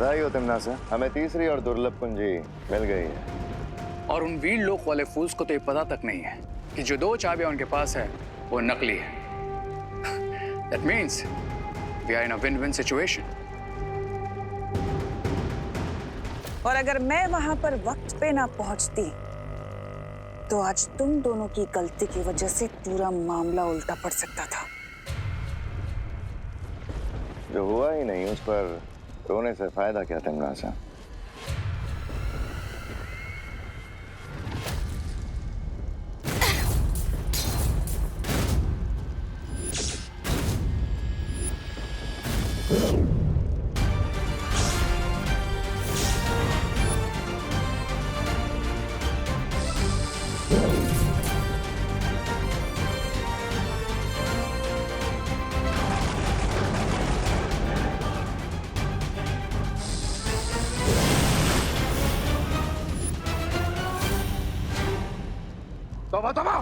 बधाई हो तिमनासा, हमें तीसरी और दुर्लभ कुंजी मिल गई है। और उन वीर लोक वाले फूल्स को तो ये पता तक नहीं है कि जो 2 चाबियां उनके पास है वो नकली है। That means we are in a win-win situation. और अगर मैं वहां पर वक्त पे ना पहुंचती तो आज तुम दोनों की गलती की वजह से पूरा मामला उल्टा पड़ सकता था। जो हुआ ही नहीं उस पर रोने से फायदा क्या तिमनासा? तौबा!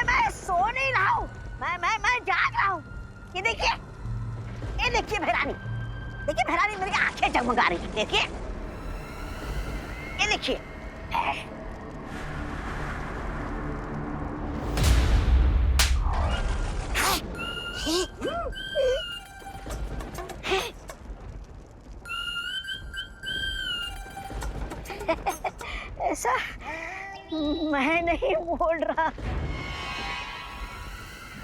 मैं सो नहीं रहा हूँ, मैं जाग रहा हूँ। ये देखिए भैरानी मेरी आंखें जगमगा रही है। देखिए, ये देखिए। ऐसा मैं नहीं बोल रहा।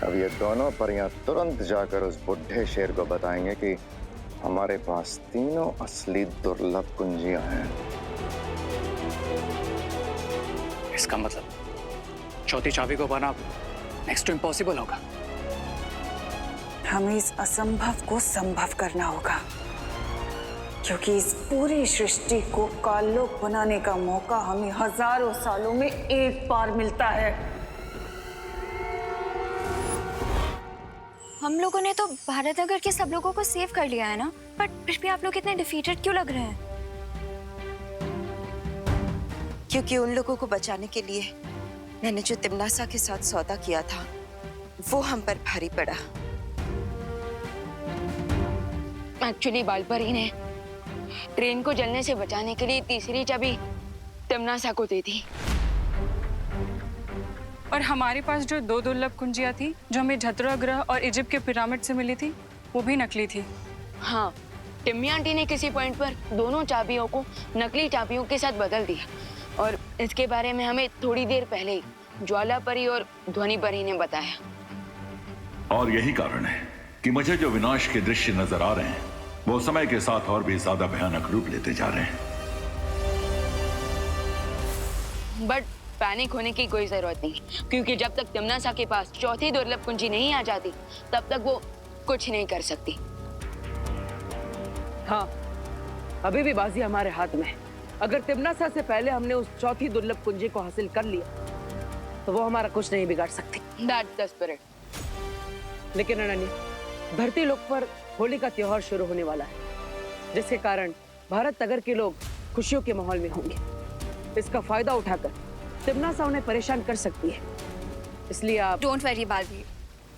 अब ये दोनों परियां तुरंत जाकर उस बुढ़े शेर को बताएंगे कि हमारे पास तीनों असली दुर्लभ कुंजियां हैं। इसका मतलब चौथी चाबी को पाना नेक्स्ट टू इम्पॉसिबल होगा। हमें इस असंभव को संभव करना होगा, क्योंकि इस पूरी सृष्टि को काल्लोक बनाने का मौका हमें हजारों सालों में एक बार मिलता है। हम लोगों ने तो भारत नगर के सब लोगों को सेव कर लिया है ना, बट फिर भी आप लोग इतने डिफीटेड क्यों लग रहे हैं? क्योंकि उन लोगों को बचाने के लिए मैंने जो तिमनासा के साथ सौदा किया था वो हम पर भारी पड़ा। एक्चुअली बालपरी ने ट्रेन को जलने से बचाने के लिए तीसरी चाबी तिमनासा को दी थी। और हमारे पास जो 2 दुर्लभ कुंजियां थी जो हमें झतरा ग्रह और इजिप्ट के पिरामिड से मिली थी, वो भी नकली थी। हाँ, टिम्मी आंटी ने किसी पॉइंट पर दोनों चाबियों को नकली चाबियों के साथ बदल दिया और इसके बारे में हमें थोड़ी देर पहले ही ज्वाला परी और ध्वनि परी ने बताया। और यही कारण है कि मुझे जो विनाश के दृश्य नजर आ रहे हैं वो समय के साथ और भी ज्यादा भयानक रूप लेते जा रहे हैं। बट पैनिक होने की कोई जरूरत नहीं, क्योंकि जब तक तिमनासा के पास चौथी दुर्लभ कुंजी नहीं आ जाती तब तक वो कुछ नहीं कर सकती। हाँ, अभी भी बाजी हमारे हाथ में है। अगर तिमनासा से पहले हमने उस चौथी दुर्लभ कुंजी को हासिल कर लिया तो वो हमारा कुछ नहीं बिगाड़ सकती। That's the spirit। लेकिन अनन्या, धरती लोक पर होली का त्योहार शुरू होने वाला है, जिसके कारण भारत नगर के लोग खुशियों के माहौल में होंगे। इसका फायदा उठाकर तिमनासा उन्हें परेशान कर सकती है, इसलिए आप डोंट वरी बालवीर,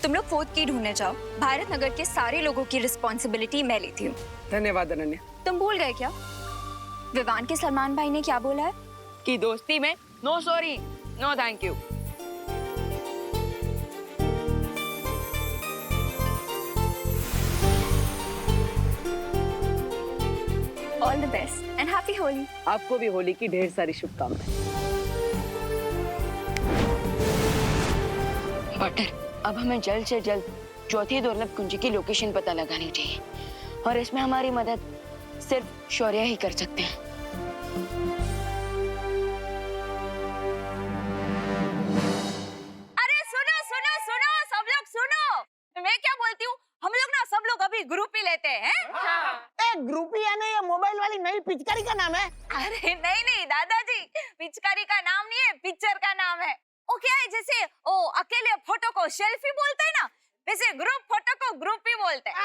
तुम लोग 4th की ढूंढने जाओ। भारत नगर के सारे लोगों की रिस्पॉन्सिबिलिटी मैं लेती हूँ। धन्यवाद अनन्या। तुम भूल गए क्या विवान के सलमान भाई ने क्या बोला है? कि दोस्ती में no sorry no thank you. All the best and happy Holi. आपको भी होली की ढेर सारी शुभकामनाएं। बटर, अब हमें जल्द से जल्द चौथी दुर्लभ कुंजी की लोकेशन पता लगानी चाहिए और इसमें हमारी मदद सिर्फ शौर्य ही कर सकते हैं। अरे सुनो सुनो सुनो सब लोग सुनो, मैं क्या बोलती हूँ, हम लोग ना सब लोग अभी ग्रुप ही लेते हैं। ग्रुप ही यानी ये मोबाइल वाली नई पिचकारी का नाम है? अरे नहीं दादाजी, पिचकारी का नाम नहीं है, पिक्चर का नाम है। वो क्या है, जैसे ओ अकेले फोटो को सेल्फी बोलते हैं ना, वैसे ग्रुप फोटो को ग्रुप ही बोलते हैं।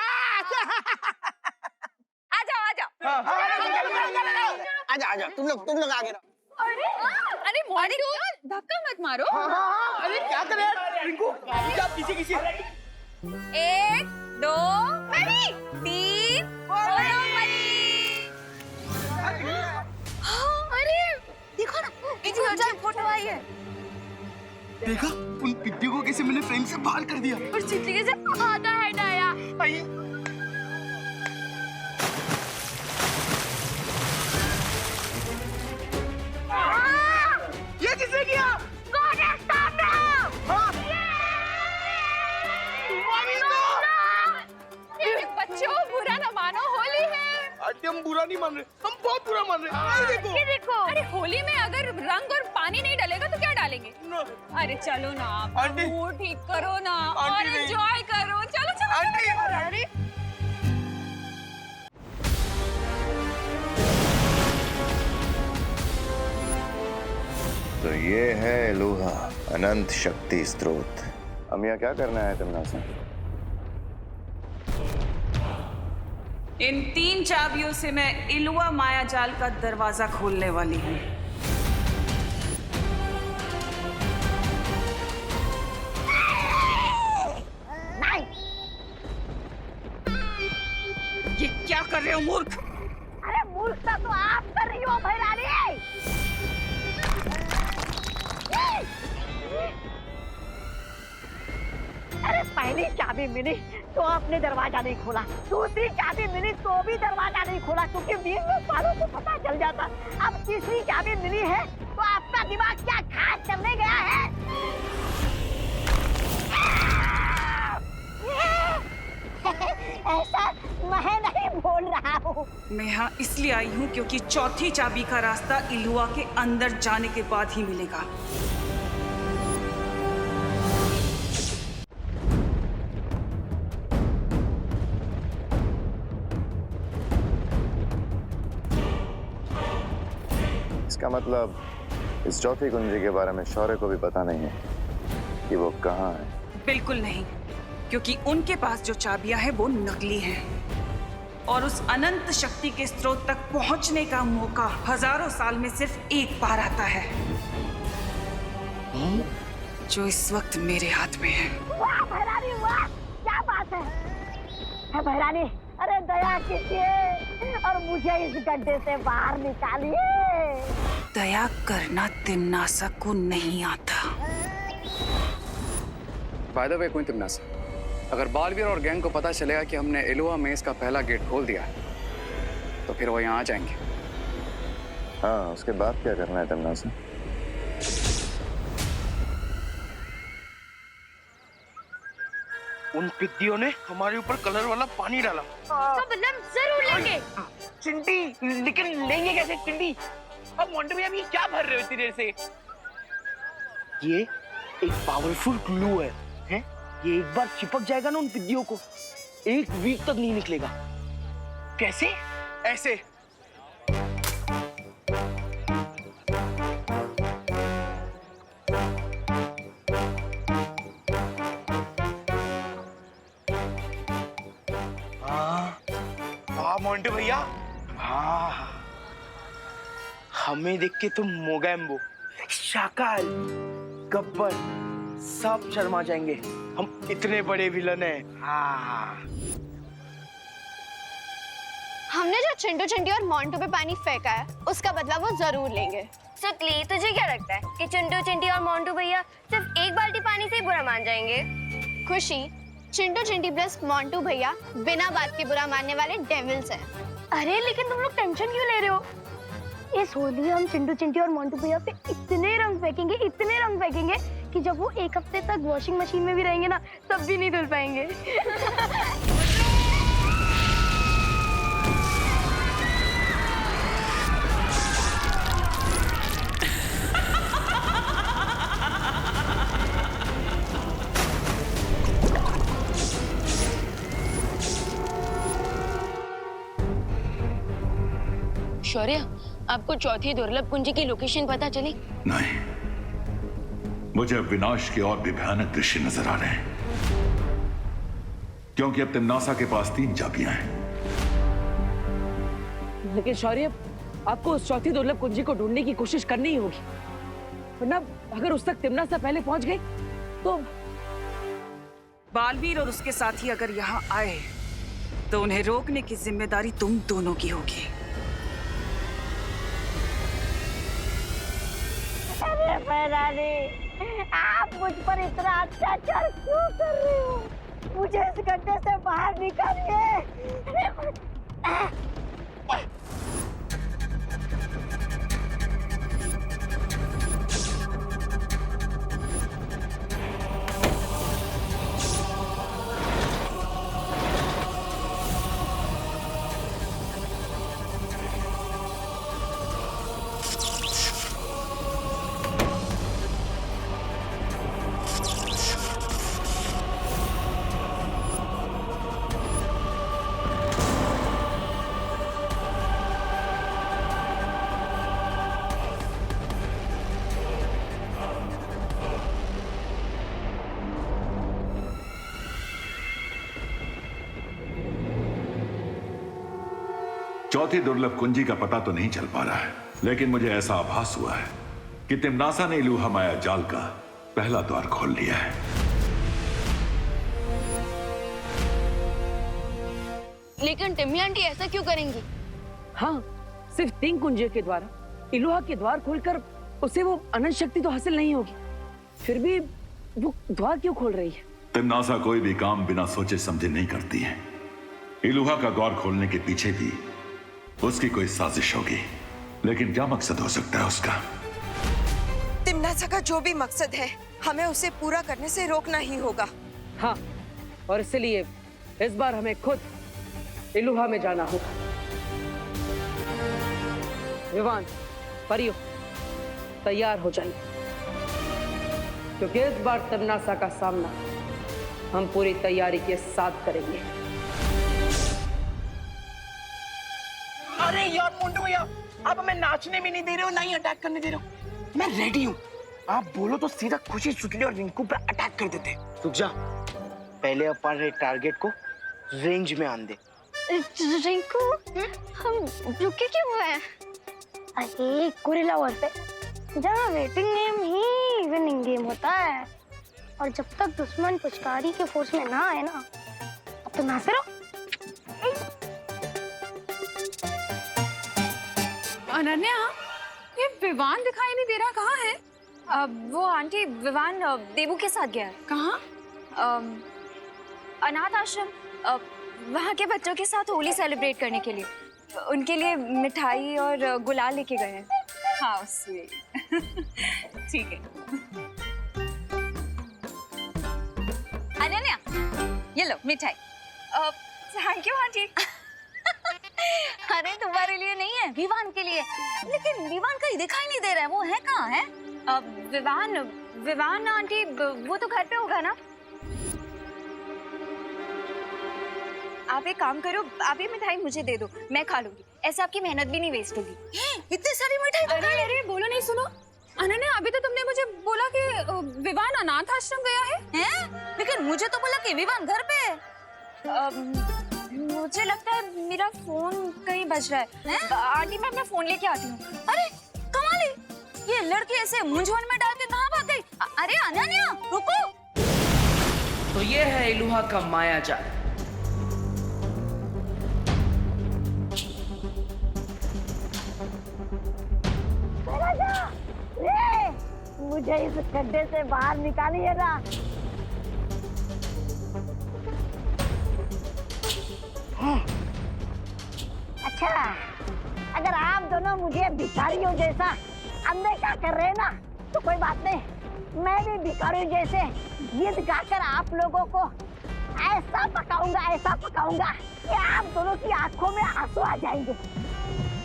आ जाओ आजा तुम लोग आगे रहो। अरे मोंटू धक्का मत मारो। अरे क्या कर रहे हैं रिंकू? पीछे किसी 1 2 3 बोलो मरी। अरे देखो ना इजी हो जाए फोटो आई है। देखा उन पिद्दियों को कैसे मैंने फ्रेम से बाहर कर दिया और चितली कैसे खाता है डाया। ये किसने किया? बच्चों बुरा ना मानो, होली है। आंटी हम बुरा नहीं मान रहे, हम बहुत बुरा मान रहे हैं। ये देखो अरे होली में अगर रंग और पानी नहीं डलेगा तो क्या डालेंगे? अरे चलो ना आंटी। मूड ठीक करो ना आंटी और नहीं। एंजॉय करो। चलो चलो आंटी। अरे तो ये है एलोहा, अनंत शक्ति स्रोत। हम यहाँ क्या करना है तिमनासा? इन 3 चाबियों से मैं इलुआ माया जाल का दरवाजा खोलने वाली हूँ। ये क्या कर रहे हो मूर्ख? अरे मूर्खता तो आप कर रही हो भैरानी। अरे पहली चाबी मिली तो आपने दरवाजा नहीं खोला, दूसरी चाबी मिली तो भी दरवाजा नहीं खोला क्योंकि 20 सालों को पता चल जाता। अब तीसरी चाबी मिली है तो आपका दिमाग क्या खास करने गया है? ऐसा मैं नहीं बोल रहा हूँ। मैं यहाँ इसलिए आई हूँ क्योंकि चौथी चाबी का रास्ता इलुआ के अंदर जाने के बाद ही मिलेगा। इसका मतलब इस चौथी कुंजी के बारे में शौर्य को भी पता नहीं है कि वो कहाँ है। बिल्कुल नहीं, क्योंकि उनके पास जो चाबियां हैं वो नकली हैं और उस अनंत शक्ति के स्रोत तक पहुंचने का मौका हजारों साल में सिर्फ एक बार आता है, जो इस वक्त मेरे हाथ में है। वाह भैरानी वाह, क्या बात है भैरानी। अरे दया कीजिए और मुझे इस गड्ढे से बाहर निकालिए। दया करना तिमनासा को नहीं आता। बाय द वे क्वीन तिमनासा, अगर बालवीर और गैंग को पता चलेगा कि हमने एलोहा मेज का पहला गेट खोल दिया तो फिर वो यहाँ आ जाएंगे। हाँ, उसके बाद क्या करना है तिमनासा? उन पिद्दियों ने हमारे ऊपर कलर वाला पानी डाला। तो बदला जरूर लेंगे। चिंटी, लेकिन लेंगे कैसे चिंटी? अब मोंटे भैया ये क्या भर रहे हो इतनी देर से? ये एक पावरफुल ग्लू है, हैं? ये एक बार चिपक जाएगा ना उन पिद्दियों को, 1 वीक तक नहीं निकलेगा। कैसे? ऐसे। हाँ मोंटे भैया, हाँ हमें देख के तुम मोगैम्बो, शाकाल, गब्बर सब शर्मा जाएंगे। हम इतने बड़े विलन हैं। हाँ हमने जो चिंटू चिंटी और मोंटू पे पानी फेंका है उसका बदला वो जरूर लेंगे। सुतली, तुझे क्या लगता है कि चिंटू चिंटी और मोंटू भैया सिर्फ एक बाल्टी पानी से ही बुरा मान जाएंगे? खुशी, चिंटू चिंटी प्लस मोंटू भैया बिना बात के बुरा मानने वाले डेविल्स हैं। अरे लेकिन तुम लोग टेंशन क्यों ले रहे हो? इस होली हम चिंटू चिंटी और मोंटू भैया पे इतने रंग फेंकेंगे कि जब वो 1 हफ्ते तक वॉशिंग मशीन में भी रहेंगे ना तब भी नहीं धुल पाएंगे। शौर्य, आपको चौथी दुर्लभ कुंजी की लोकेशन पता चली? नहीं, मुझे अब विनाश के और भी भयानक दृश्य नजर आ रहे हैं, क्योंकि अब तिमनासा के पास 3 चाबियां हैं। लेकिन शौर्य, आपको उस चौथी दुर्लभ कुंजी को ढूंढने की कोशिश करनी ही होगी। वरना अगर उस तक तिमना सा पहले पहुंच गई तो बालवीर और उसके साथी अगर यहाँ आए तो उन्हें रोकने की जिम्मेदारी तुम दोनों की होगी। अरे फैरानी, आप मुझ पर इतना अत्याचार क्यों कर रहे हो? मुझे इस गड्ढे से बाहर निकालिए। चौथी दुर्लभ कुंजी का पता तो नहीं चल पा रहा है, लेकिन मुझे ऐसा आभास हुआ है कि तिमनासा ने इलूहा माया जाल का पहला द्वार खोल लिया है। लेकिन टिम्मी आंटी ऐसा क्यों करेंगी? हाँ, सिर्फ 3 कुंजियों के द्वारा इलूहा के द्वार खोलकर उसे वो अनंत शक्ति तो हासिल नहीं होगी। फिर भी वो द्वार क्यों खोल रही है? तिमनासा कोई भी काम बिना सोचे समझे नहीं करती है। इलूहा का द्वार खोलने के पीछे भी उसकी कोई साजिश होगी, लेकिन क्या मकसद हो सकता है उसका? तिमनासा का जो भी मकसद है, हमें उसे पूरा करने से रोकना ही होगा। हाँ, और इसलिए इस बार हमें खुद इलूहा में जाना होगा। विवान, परियो, तैयार हो जाइए, क्योंकि इस बार तिमनासा का सामना हम पूरी तैयारी के साथ करेंगे। अरे यार मोंटू भैया, आप हमें नाचने भी नहीं दे रहे हो, ना ही अटैक करने दे रहे हो। मैं रेडी हूँ, आप बोलो तो सीधा खुशी सुटली और रिंकू पर अटैक कर देते। रुक जा, पहले अपन टारगेट को रेंज में आन दे। रिंकू, हम रुके क्यों हैं? अरे गोरिल्ला वॉर पे जहाँ वेटिंग गेम ही विनिंग गेम होता है, और जब तक दुश्मन पुचकारी के फोर्स में ना आए ना, अब तो नाचते रहो। अनन्या, ये विवान दिखाई नहीं दे रहा, कहाँ है? वो आंटी, विवान देवू के साथ गया है। कहाँ? अनाथ आश्रम, वहाँ के बच्चों के साथ होली सेलिब्रेट करने के लिए। उनके लिए मिठाई और गुलाल लेके गए हैं। हाँ, स्वीट। ठीक है। अनन्या, ये लो मिठाई। Thank you aunty. अरे तुम्हारे लिए नहीं है, विवान के लिए। लेकिन विवान कहीं दिखाई नहीं दे रहा है, वो है कहाँ है? विवान आंटी, वो तो घर पे होगा ना? आप एक काम करो, आप ये मिठाई मुझे दे दो, मैं खा लूंगी। ऐसे आपकी मेहनत भी नहीं वेस्ट होगी। इतनी सारी मिठाई तो अरे अरे बोलो नहीं, सुनो अनन्या, अभी तो तुमने मुझे बोला कि विवान अनाथ आश्रम गया है? लेकिन मुझे तो बोला कि विवान घर पे है। मुझे लगता है मेरा फोन कहीं बज रहा है। आंटी, मैं अपना फोन लेके आती हूँ। अरे कमाल है, ये लड़की ऐसे मूंझवण में डाल के कहाँ भाग गई? अरे अनन्या, रुको। तो ये है इलूहा का माया जाल। मुझे इस गड्ढे से बाहर निकालिएगा। अच्छा, अगर आप दोनों मुझे भिखारियों जैसा अनदेखा कर रहे हैं ना, तो कोई बात नहीं, मैं भी भिखारियों जैसे गीत गाकर आप लोगों को ऐसा पकाऊंगा कि आप दोनों की आंखों में आंसू आ जाएंगे।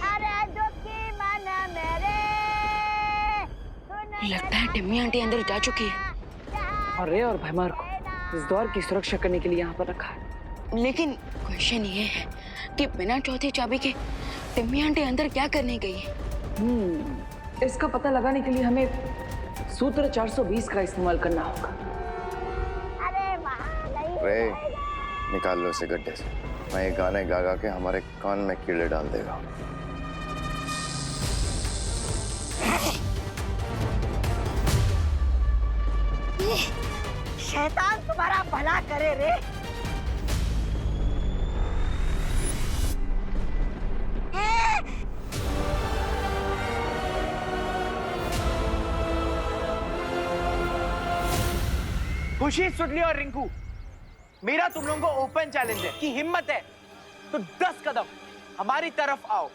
अरे जो की मन मेरे, लगता है टिम्मी आंटी अंदर जा चुकी है। और रे और भैमार को इस द्वार की सुरक्षा करने के लिए यहाँ पर रखा है। लेकिन क्वेश्चन ये है कि बिना चौथी चाबी के टिम्मी आंटी अंदर क्या करने गई है? इसका पता लगाने के लिए हमें सूत्र 420 का इस्तेमाल करना होगा। रे, निकाल लो इसे गड्ढे से। मैं ये गाने गा गा के हमारे कान में कीड़े डाल देगा। शैतान तुम्हारा भला करे रे। खुशी, सुडली और रिंकू, मेरा तुम लोगों को ओपन चैलेंज है कि हिम्मत है तो 10 कदम हमारी तरफ आओ।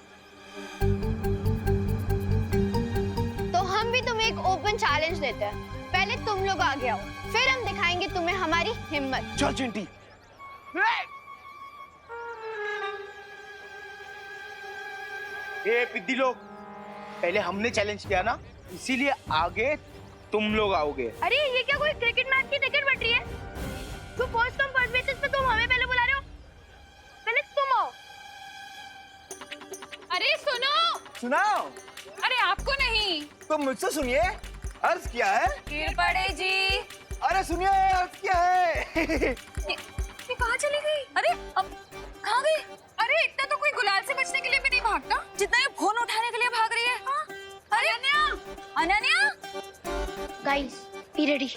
तो हम भी तुम्हें एक ओपन चैलेंज देते हैं। पहले तुम लोग आगे आओ, फिर हम दिखाएंगे तुम्हें हमारी हिम्मत। चल चिंटी। ये पिद्दी लोग, पहले हमने चैलेंज किया ना, इसीलिए आगे तुम लोग आओगे। अरे ये क्या कोई क्रिकेट मैच की टिकट बट रही है? तो फर्स्ट कम फर्स्ट बेसिस पे तुम हमें पहले बुला रहे हो? पहले तुम आओ। अरे सुनो, सुनाओ। अरे आपको नहीं, तो मुझसे सुनिए, अर्ज क्या है? गिर पड़े जी। अरे सुनिए, अर्ज क्या है? ये कहाँ चली गई? अरे अब कहाँ गई? अरे इतना तो कोई गुलाल से बचने के लिए भी नहीं भागता जितना ये फोन उठाने के लिए भाग रही है। हाँ? अरे Ananya, Ananya. Guys, be ready.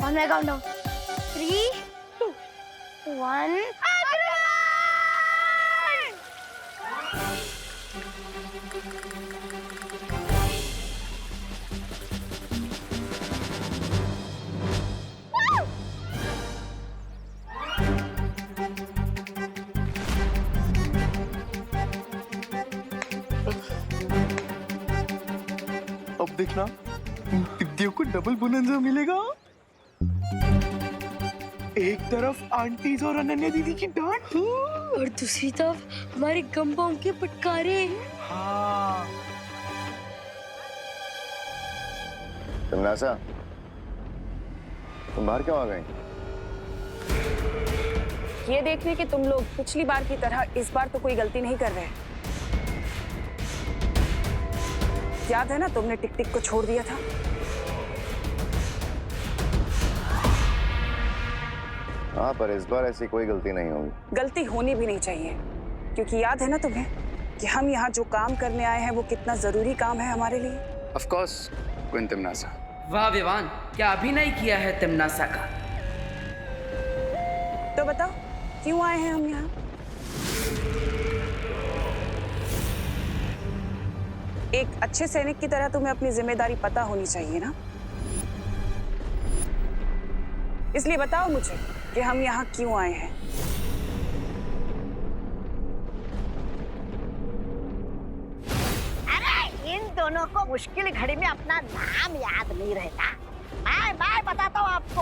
On my countdown. 3, 2, 1. अब देखना, पिद्दियों को डबल बोनंजा मिलेगा। एक तरफ आंटीज और अनन्या दीदी की डांट और दूसरी तरफ हमारे गंबों के फटकारे। हाँ। तमन्नासा, तुम बाहर क्यों आ गई? ये देखने कि तुम लोग पिछली बार की तरह इस बार तो कोई गलती नहीं कर रहे। याद है ना, तुमने टिक टिक को छोड़ दिया था। हाँ, पर इस बार ऐसी कोई गलती नहीं होगी। गलती होनी भी नहीं चाहिए, क्योंकि याद है ना तुम्हें कि हम यहाँ जो काम करने आए हैं वो कितना जरूरी काम है हमारे लिए। ऑफ कोर्स क्वीन तिम्नासा। वाह विवान, क्या अभिनय किया है तिम्नासा का। तो बताओ क्यों आए हैं हम यहाँ? एक अच्छे सैनिक की तरह तुम्हें अपनी जिम्मेदारी पता होनी चाहिए ना, इसलिए बताओ मुझे कि हम यहाँ क्यों आए हैं। अरे इन दोनों को मुश्किल घड़ी में अपना नाम याद नहीं रहता। मैं बताता हूँ आपको,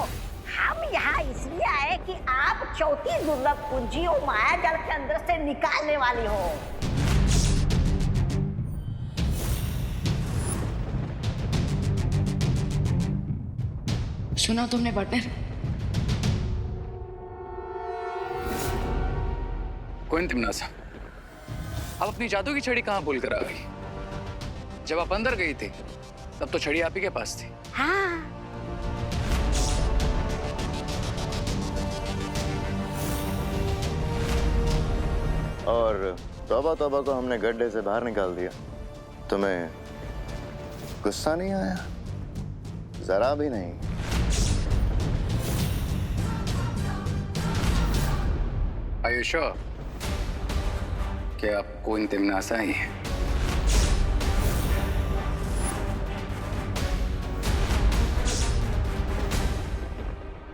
हम यहाँ इसलिए आए कि आप चौथी दुर्लभ कुंजी और माया जाल के अंदर से निकालने वाली हो। सुना तुमने पार्टनर? क्वीन तिम्नासा, आप अपनी जादू की छड़ी कहाँ भूल कर आ गई? जब आप अंदर गई थी तब तो छड़ी आप ही के पास थी। हाँ। और तौबा तौबा को हमने गड्ढे से बाहर निकाल दिया। तुम्हें गुस्सा नहीं आया? जरा भी नहीं। Are you sure कि आप क्वीन तिम्नासा ही हैं?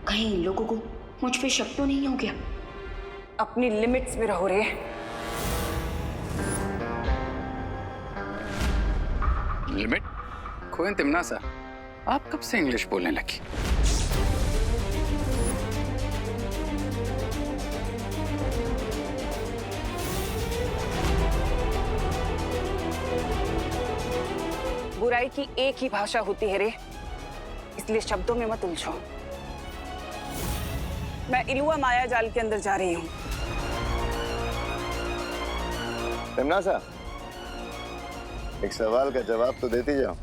कहीं इन लोगों को मुझ पे शक तो नहीं हो गया? अपनी लिमिट्स में रहो रे। लिमिट? क्वीन तिम्नासा, आप कब से इंग्लिश बोलने लगी? बुराई की एक ही भाषा होती है रे, इसलिए शब्दों में मत उलझो। मैं इलुआ माया जाल के अंदर जा रही हूँ। तिम्नासा, एक सवाल का जवाब तो देती जाओ।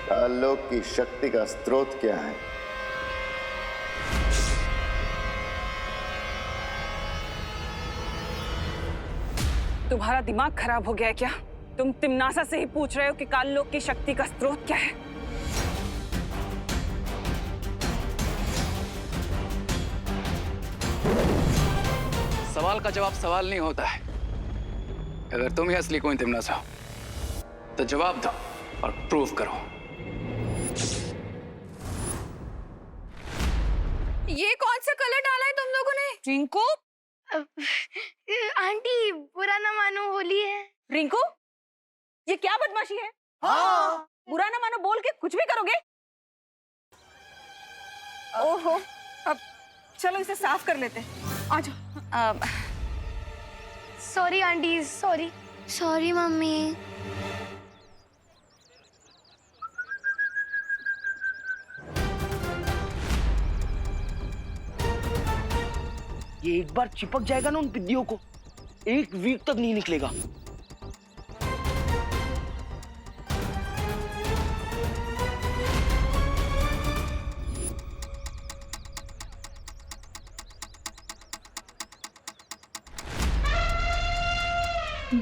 काल लोक की शक्ति का स्रोत क्या है? तुम्हारा दिमाग खराब हो गया है क्या? तुम तिमनासा से ही पूछ रहे हो कि काल लोक की शक्ति का स्रोत क्या है? सवाल का जवाब सवाल नहीं होता है। अगर तुम ही असली कोई तिमनासा हो तो जवाब दो और प्रूव करो। ये कौन सा कलर डाला है तुम लोगों ने? रिंकू, आंटी बुरा ना मानो, होली है। रिंकू, ये क्या बदमाशी है? हाँ। बुरा ना मानो बोल के कुछ भी करोगे? ओहो, अब चलो इसे साफ कर लेते हैं। आ जाओ। Sorry aunty, sorry. Sorry mummy. ये एक बार चिपक जाएगा ना उन पिद्दियों को, 1 वीक तक नहीं निकलेगा।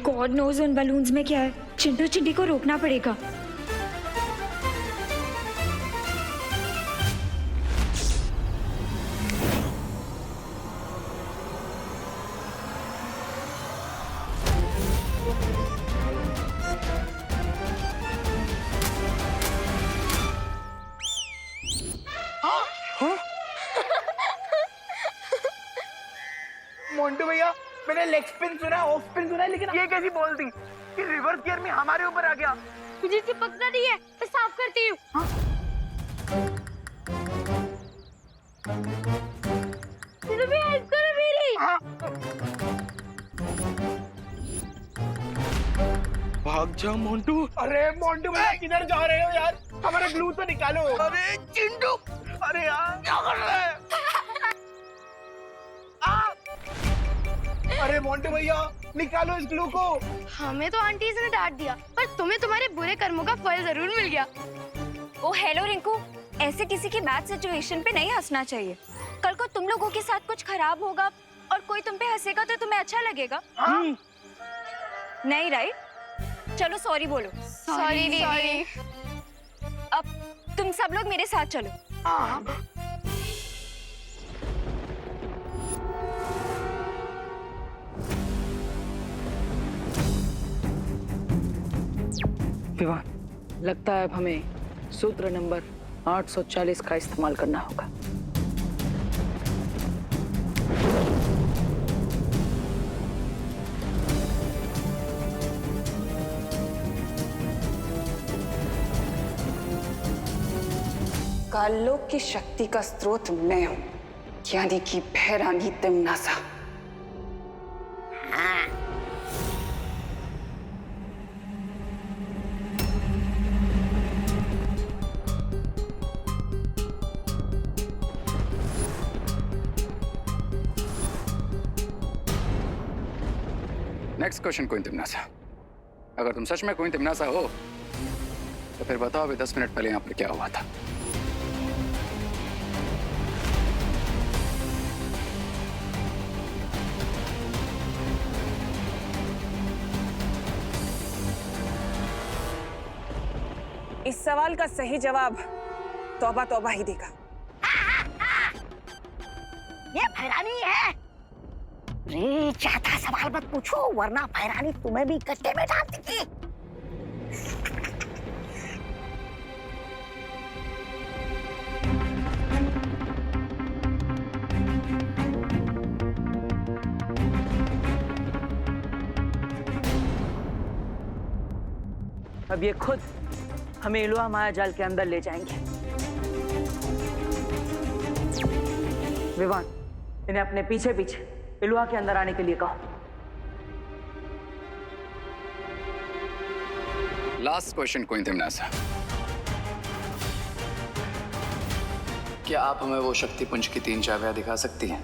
गॉड नोज उन बलून्स में क्या है। चिंटू चिंटी को रोकना पड़ेगा। मोंटू भैया, मैंने लेग स्पिन सुना, ऑफ स्पिन सुना, लेकिन ये कैसी बॉल थी कि रिवर्स गियर में हमारे ऊपर आ गया। मुझे चिपकना नहीं है, मैं साफ करती हूँ। हेल्प करो मेरी। भाग जा मोंटू। अरे मोंटू भैया किधर जा रहे हो यार? हमारा ग्लू तो निकालो। अरे चिंटू, अरे यार क्या कर रहे हैं? अरे मोंटू भैया निकालो इस ग्लू को। हमें तो आंटी ने डांट दिया, पर तुम्हें तुम्हारे बुरे कर्मों का फल जरूर मिल गया। ओ हेलो रिंकू, ऐसे किसी की बैड सिचुएशन पे नहीं हंसना चाहिए। कल को तुम लोगों के साथ कुछ खराब होगा और कोई तुम पे हंसेगा तो तुम्हें अच्छा लगेगा? नहीं राइट? चलो सॉरी बोलो। सॉरी दीदी। अब तुम सब लोग मेरे साथ चलो। विवान, लगता है अब हमें सूत्र नंबर 840 का इस्तेमाल करना होगा। कालोक की शक्ति का स्रोत मैं हूं, यानी कि भैरानी तिमनासा। नेक्स्ट क्वेश्चन क्वीन तिमनासा, अगर तुम सच में क्वीन तिमनासा हो तो फिर बताओ अभी 10 मिनट पहले यहाँ पर क्या हुआ था? इस सवाल का सही जवाब तौबा तौबा ही देगा। ये भैरानी है। रे चाहता सवाल मत पूछो, वरना भैरानी तुम्हें भी गड्ढे में डाल देगी। अब ये खुद हमें इलुआ माया जाल के अंदर ले जाएंगे। विवान, इन्हें अपने पीछे पीछे इलुआ के अंदर आने के लिए कहो। लास्ट क्वेश्चन क्वीन तिमनासा, क्या आप हमें वो शक्ति पुंज की 3 चाबियां दिखा सकती हैं?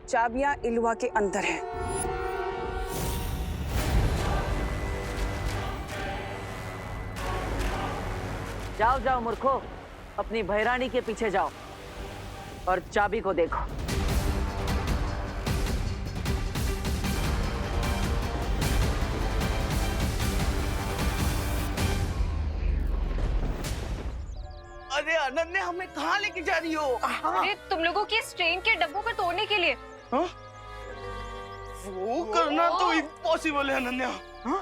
चाबियां इलुआ के अंदर हैं। जाओ जाओ मूर्खो, अपनी भैरानी के पीछे जाओ और चाबी को देखो। हमें कहाँ लेके जा रही हो? अरे तुम लोगों की इस ट्रेन के डब्बों को तोड़ने के लिए। हाँ? वो करना तो इम्पॉसिबल है अनन्या। हाँ?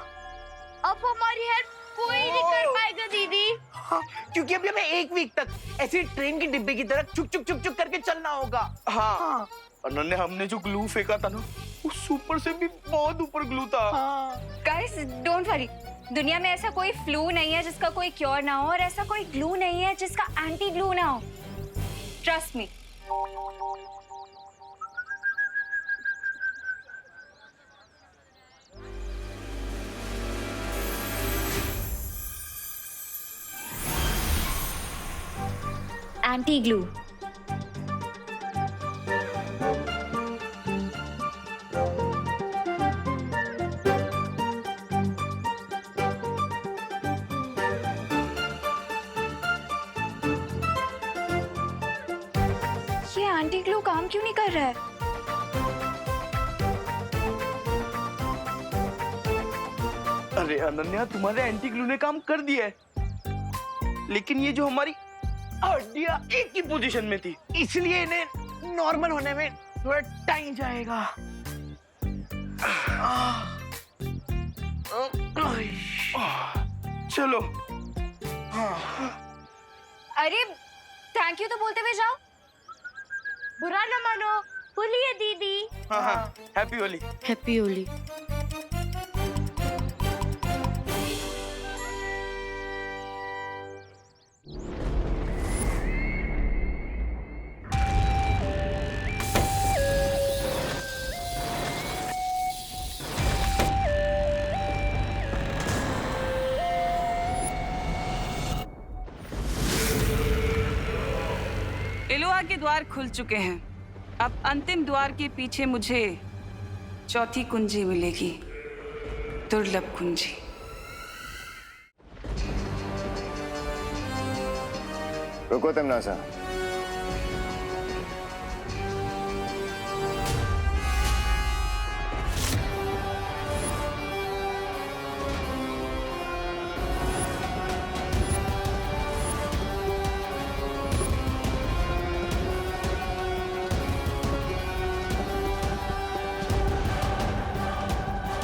अब हमारी हेल्प कोई नहीं कर पाएगा दीदी। हाँ, क्योंकि अभी हमें 1 वीक तक ऐसे ट्रेन के डिब्बे की तरह चुक चुक चुक चुक करके चलना होगा। हाँ। अनन्या, हमने जो ग्लू फेंका था ना, उस ऊपर से भी बहुत ऊपर ग्लू था। गाइस डोंट वरी, दुनिया में ऐसा कोई फ्लू नहीं है जिसका कोई क्योर ना हो, और ऐसा कोई ग्लू नहीं है जिसका एंटी ग्लू ना हो। Trust me. Anti glue. ये एंटी ग्लू काम क्यों नहीं कर रहा है? अरे अनन्या, तुम्हारे एंटी ग्लू ने काम कर दिया है, लेकिन ये जो हमारी हड्डियां एक ही पोजीशन में थी, इसलिए इन्हें नॉर्मल होने में थोड़ा टाइम जाएगा। चलो। अरे थैंक यू तो बोलते हुए जाओ। बुरा न मानो, होली है दीदी। हाँ हाँ, हैप्पी होली। हैप्पी होली। इलुआ के द्वार खुल चुके हैं। अब अंतिम द्वार के पीछे मुझे चौथी कुंजी मिलेगी, दुर्लभ कुंजी। रुको तिमनासा।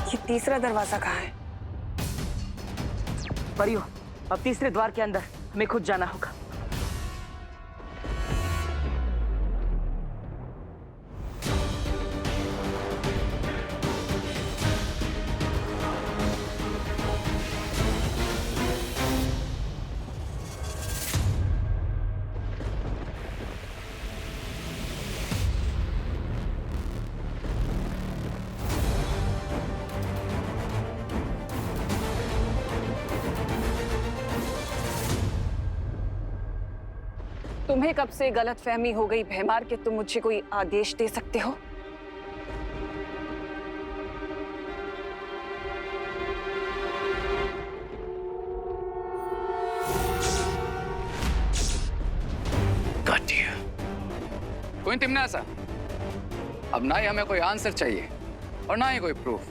ये तीसरा दरवाजा कहाँ है? परियो, अब तीसरे द्वार के अंदर हमें खुद जाना होगा। तुम्हें कब से गलतफहमी हो गई भैमार कि तुम मुझे कोई आदेश दे सकते हो? कोई तिमनासा, अब ना ही हमें कोई आंसर चाहिए और ना ही कोई प्रूफ।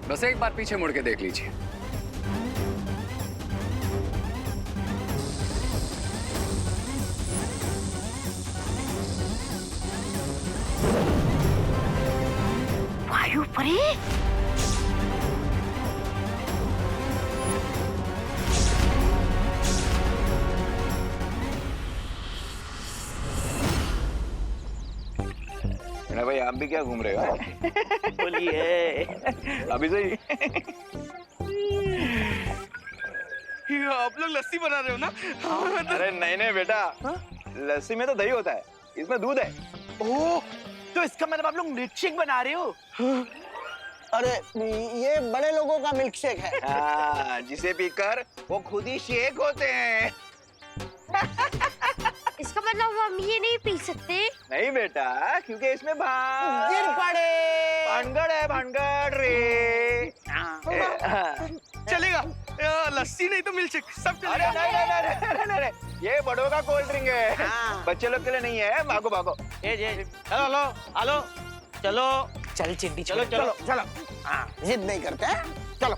बस एक बार पीछे मुड़ के देख लीजिए। वायु परी, भाई आप भी क्या घूम रहे हो? बोलिए। अभी से ही आप लोग लस्सी बना रहे हो ना? अरे नहीं नहीं बेटा, लस्सी में तो दही होता है, इसमें दूध है। ओह, तो इसका मतलब आप लोग मिल्क शेक बना रहे हो? अरे ये बड़े लोगों का मिल्क शेक है। हाँ, जिसे पीकर वो खुद ही शेक होते हैं। इसका मतलब हम ये नहीं पी सकते? नहीं बेटा, क्योंकि इसमें गिर पड़े। भानगड़ है, भानगड़ रे। चलेगा, लस्सी नहीं तो मिल्क शेक सब चलेगा। अरे नहीं, ये बड़ों का कोल्ड ड्रिंक है, बच्चे लोग के लिए नहीं है। भागो भागो। हेलो हेलो, चलो चल चिंटी, चलो चलो चलो। हाँ, जिद नहीं करते हैं, चलो।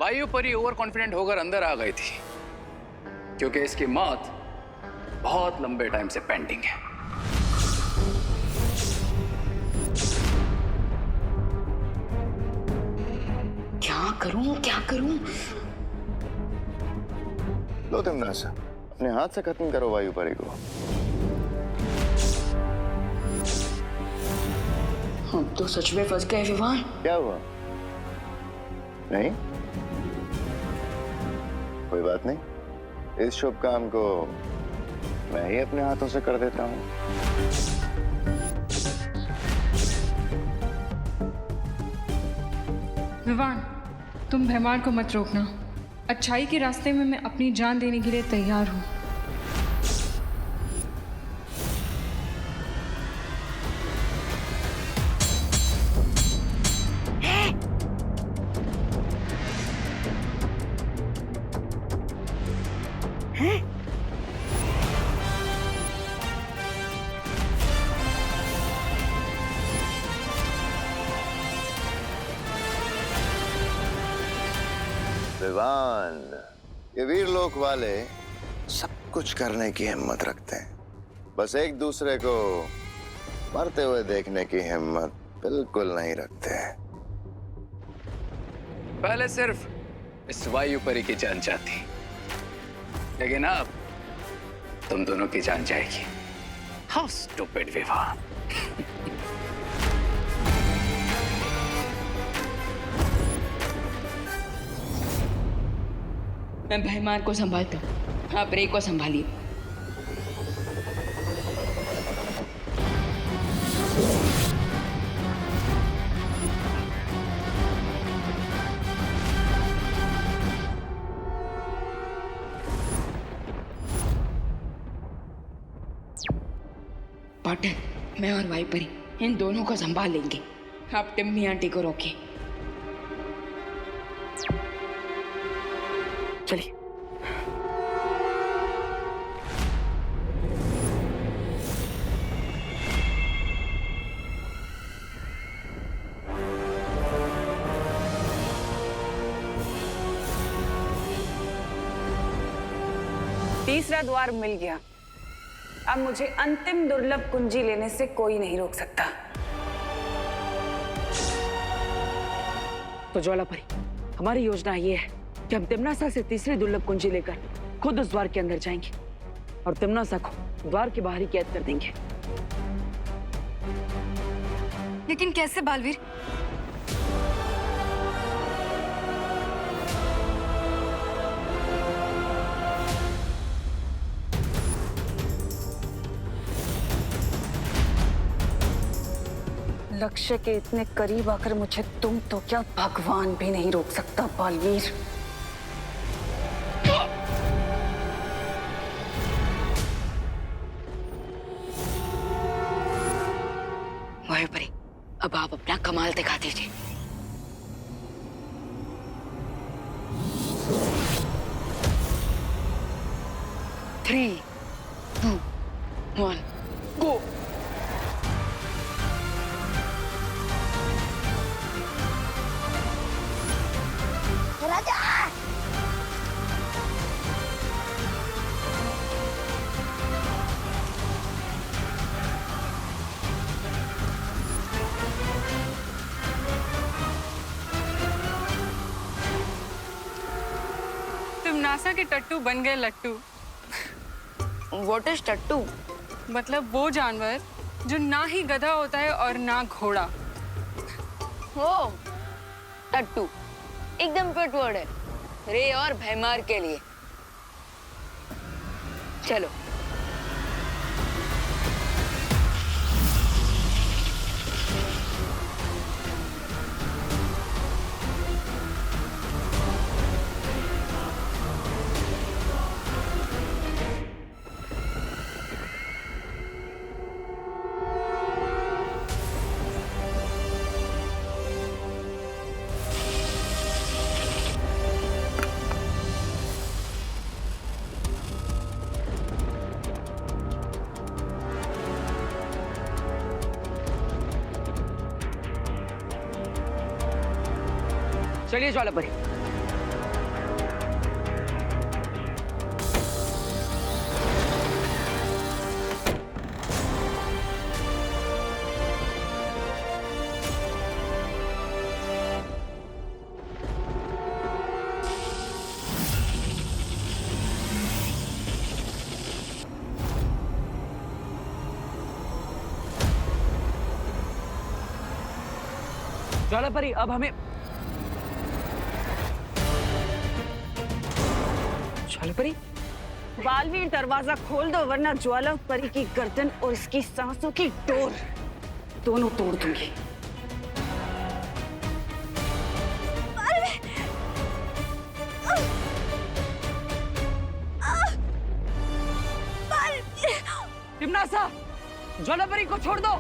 वायु परी ओवर कॉन्फिडेंट होकर अंदर आ गई थी क्योंकि इसकी मौत बहुत लंबे टाइम से पेंडिंग है। क्या करूं? लो तिमनासा, अपने हाथ से खत्म करो वायु परी को। हम तो सच में फंस गए विवान। क्या हुआ? नहीं, कोई बात नहीं। इस शुभ काम को मैं ही अपने हाथों से कर देता हूँ। विवान, तुम भैमार को मत रोकना। अच्छाई के रास्ते में मैं अपनी जान देने के लिए तैयार हूँ। विवान, ये वीर लोक वाले सब कुछ करने की हिम्मत रखते हैं, बस एक दूसरे को मरते हुए देखने की हिम्मत बिल्कुल नहीं रखते। पहले सिर्फ इस वायु परी की जान जाती, लेकिन अब तुम दोनों की जान जाएगी। How stupid Vivaan. मैं भैमार को संभालता हूँ, आप रे को संभालिए। पार्टनर, मैं और वाइपरी इन दोनों को संभाल लेंगे। आप टिम्मी आंटी को रोकिए। चलिए। तीसरा द्वार मिल गया। अब मुझे अंतिम दुर्लभ कुंजी लेने से कोई नहीं रोक सकता। तो ज्वालापरी, हमारी योजना ये है कि हम तिमनासा से तीसरी दुर्लभ कुंजी लेकर खुद उस द्वार के अंदर जाएंगे और तिमनासा को द्वार के बाहर ही कैद कर देंगे। लेकिन कैसे बालवीर? लक्ष्य के इतने करीब आकर मुझे तुम तो क्या भगवान भी नहीं रोक सकता बालवीर। वायुपरी, अब आप अपना कमाल दिखा दीजिए। थ्री, टू, वन, गो। राजा! तिमनासा के टट्टू बन गए लट्टू। What is टट्टू? मतलब वो जानवर जो ना ही गधा होता है और ना घोड़ा। ओ, टट्टू एकदम फिट वर्ड है रे और भैमार के लिए। चलो। चलिए ज्वालापरी, ज्वालापरी अब हमें ज्वालापरी बालवीर दरवाजा खोल दो वरना ज्वाला परी की गर्दन और इसकी सांसों की डोर दोनों तोड़ दूंगी। तिम्नासा, ज्वालापरी को छोड़ दो।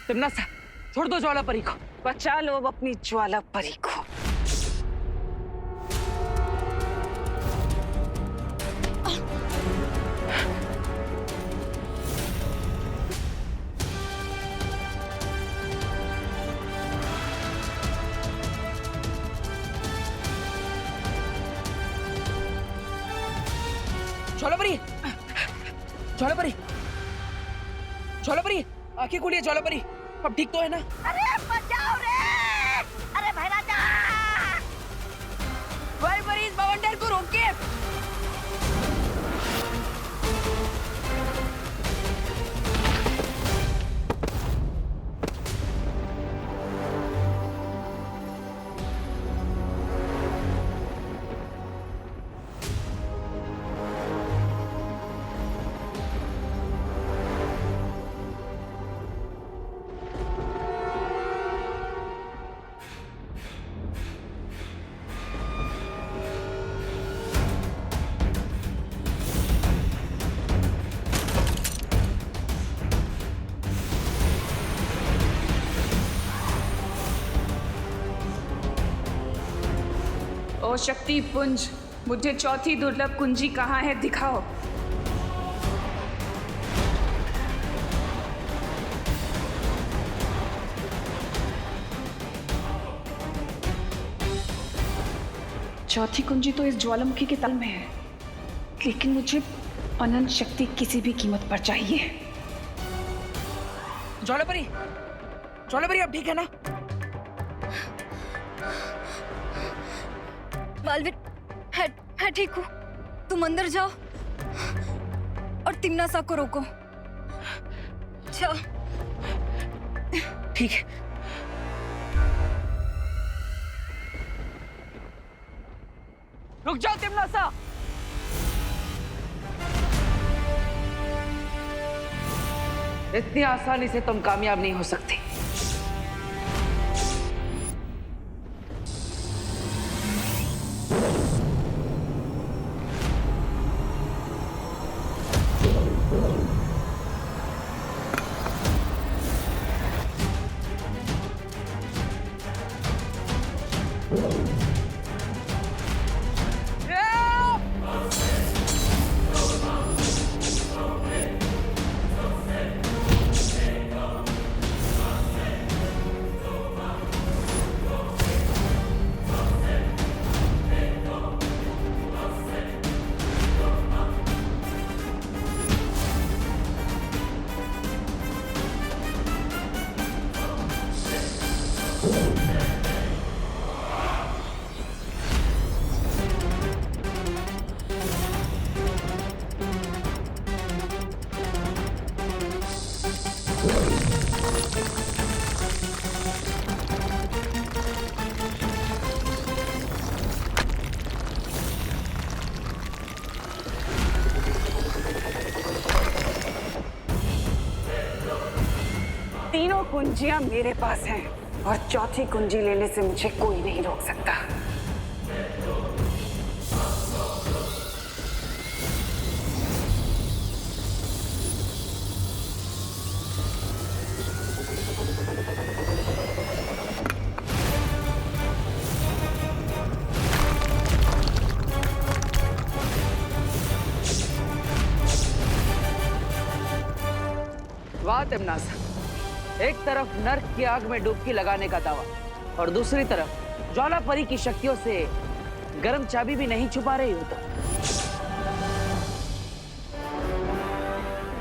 तिम्नासा, छोड़ दो ज्वालापरी को। बचा लो अब अपनी ज्वाला परी को। ज्वालापरी, ज्वालापरी, ज्वालापरी, आंखें खोलिए ज्वालापरी। अब ठीक तो है ना? अरे बचाओ रे! अरे भाई राजा! ज्वालापरी, इस बवंडर को रोकिए। ओ शक्ति पुंज, मुझे चौथी दुर्लभ कुंजी कहाँ है दिखाओ। चौथी कुंजी तो इस ज्वालामुखी के तल में है, लेकिन मुझे अनंत शक्ति किसी भी कीमत पर चाहिए। ज्वालापरी, ज्वालापरी अब ठीक है ना? बालवीर, है ठीक हूँ। तुम अंदर जाओ और तिम्नासा को रोको। जाओ। ठीक है। रुक जाओ तिम्नासा। इतनी आसानी से तुम कामयाब नहीं हो सकते। तीनों कुंजियां मेरे पास हैं और चौथी कुंजी लेने से मुझे कोई नहीं रोक सकता। वाह तिम्नासा, एक तरफ नर्क की आग में डुबकी लगाने का दावा और दूसरी तरफ ज्वालापरी की शक्तियों से गर्म चाबी भी नहीं छुपा रही हो तो?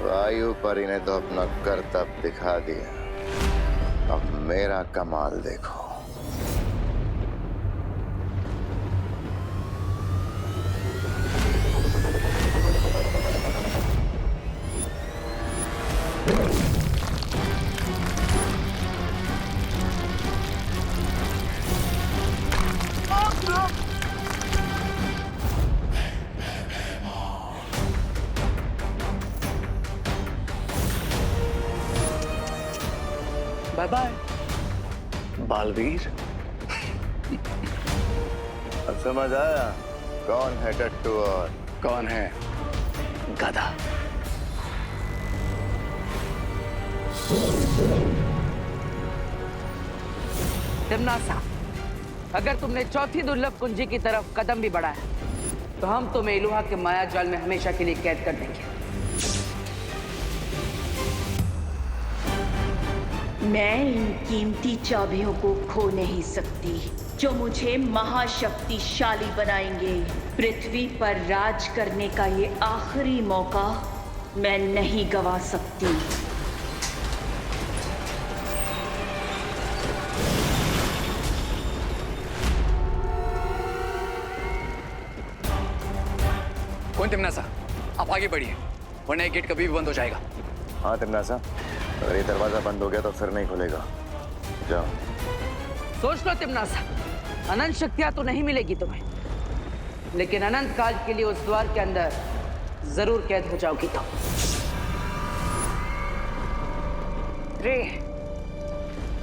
वायु परी ने तो अपना करतब दिखा दिया, अब मेरा कमाल देखो। Bye bye Baalveer. अब समझ आया कौन है टट्टू और कौन है गधा। तिम्नासा, अगर तुमने चौथी दुर्लभ कुंजी की तरफ कदम भी बढ़ाया तो हम तुम्हें इलुहा के माया जाल में हमेशा के लिए कैद कर देंगे। मैं इन कीमती चाबियों को खो नहीं सकती जो मुझे महाशक्तिशाली बनाएंगे। पृथ्वी पर राज करने का ये आखिरी मौका मैं नहीं गवा सकती। कौन तिम्नासा, आप आगे बढ़िए वरना ये गेट कभी भी बंद हो जाएगा। हाँ तिम्नासा, अगर ये दरवाजा बंद हो गया तो फिर नहीं खुलेगा। जाओ। सोच लो तिम्नासा, अनंत शक्तियां तो नहीं मिलेगी तुम्हें, लेकिन अनंत काल के लिए उस द्वार के अंदर जरूर कैद हो जाओगी तुम। रे,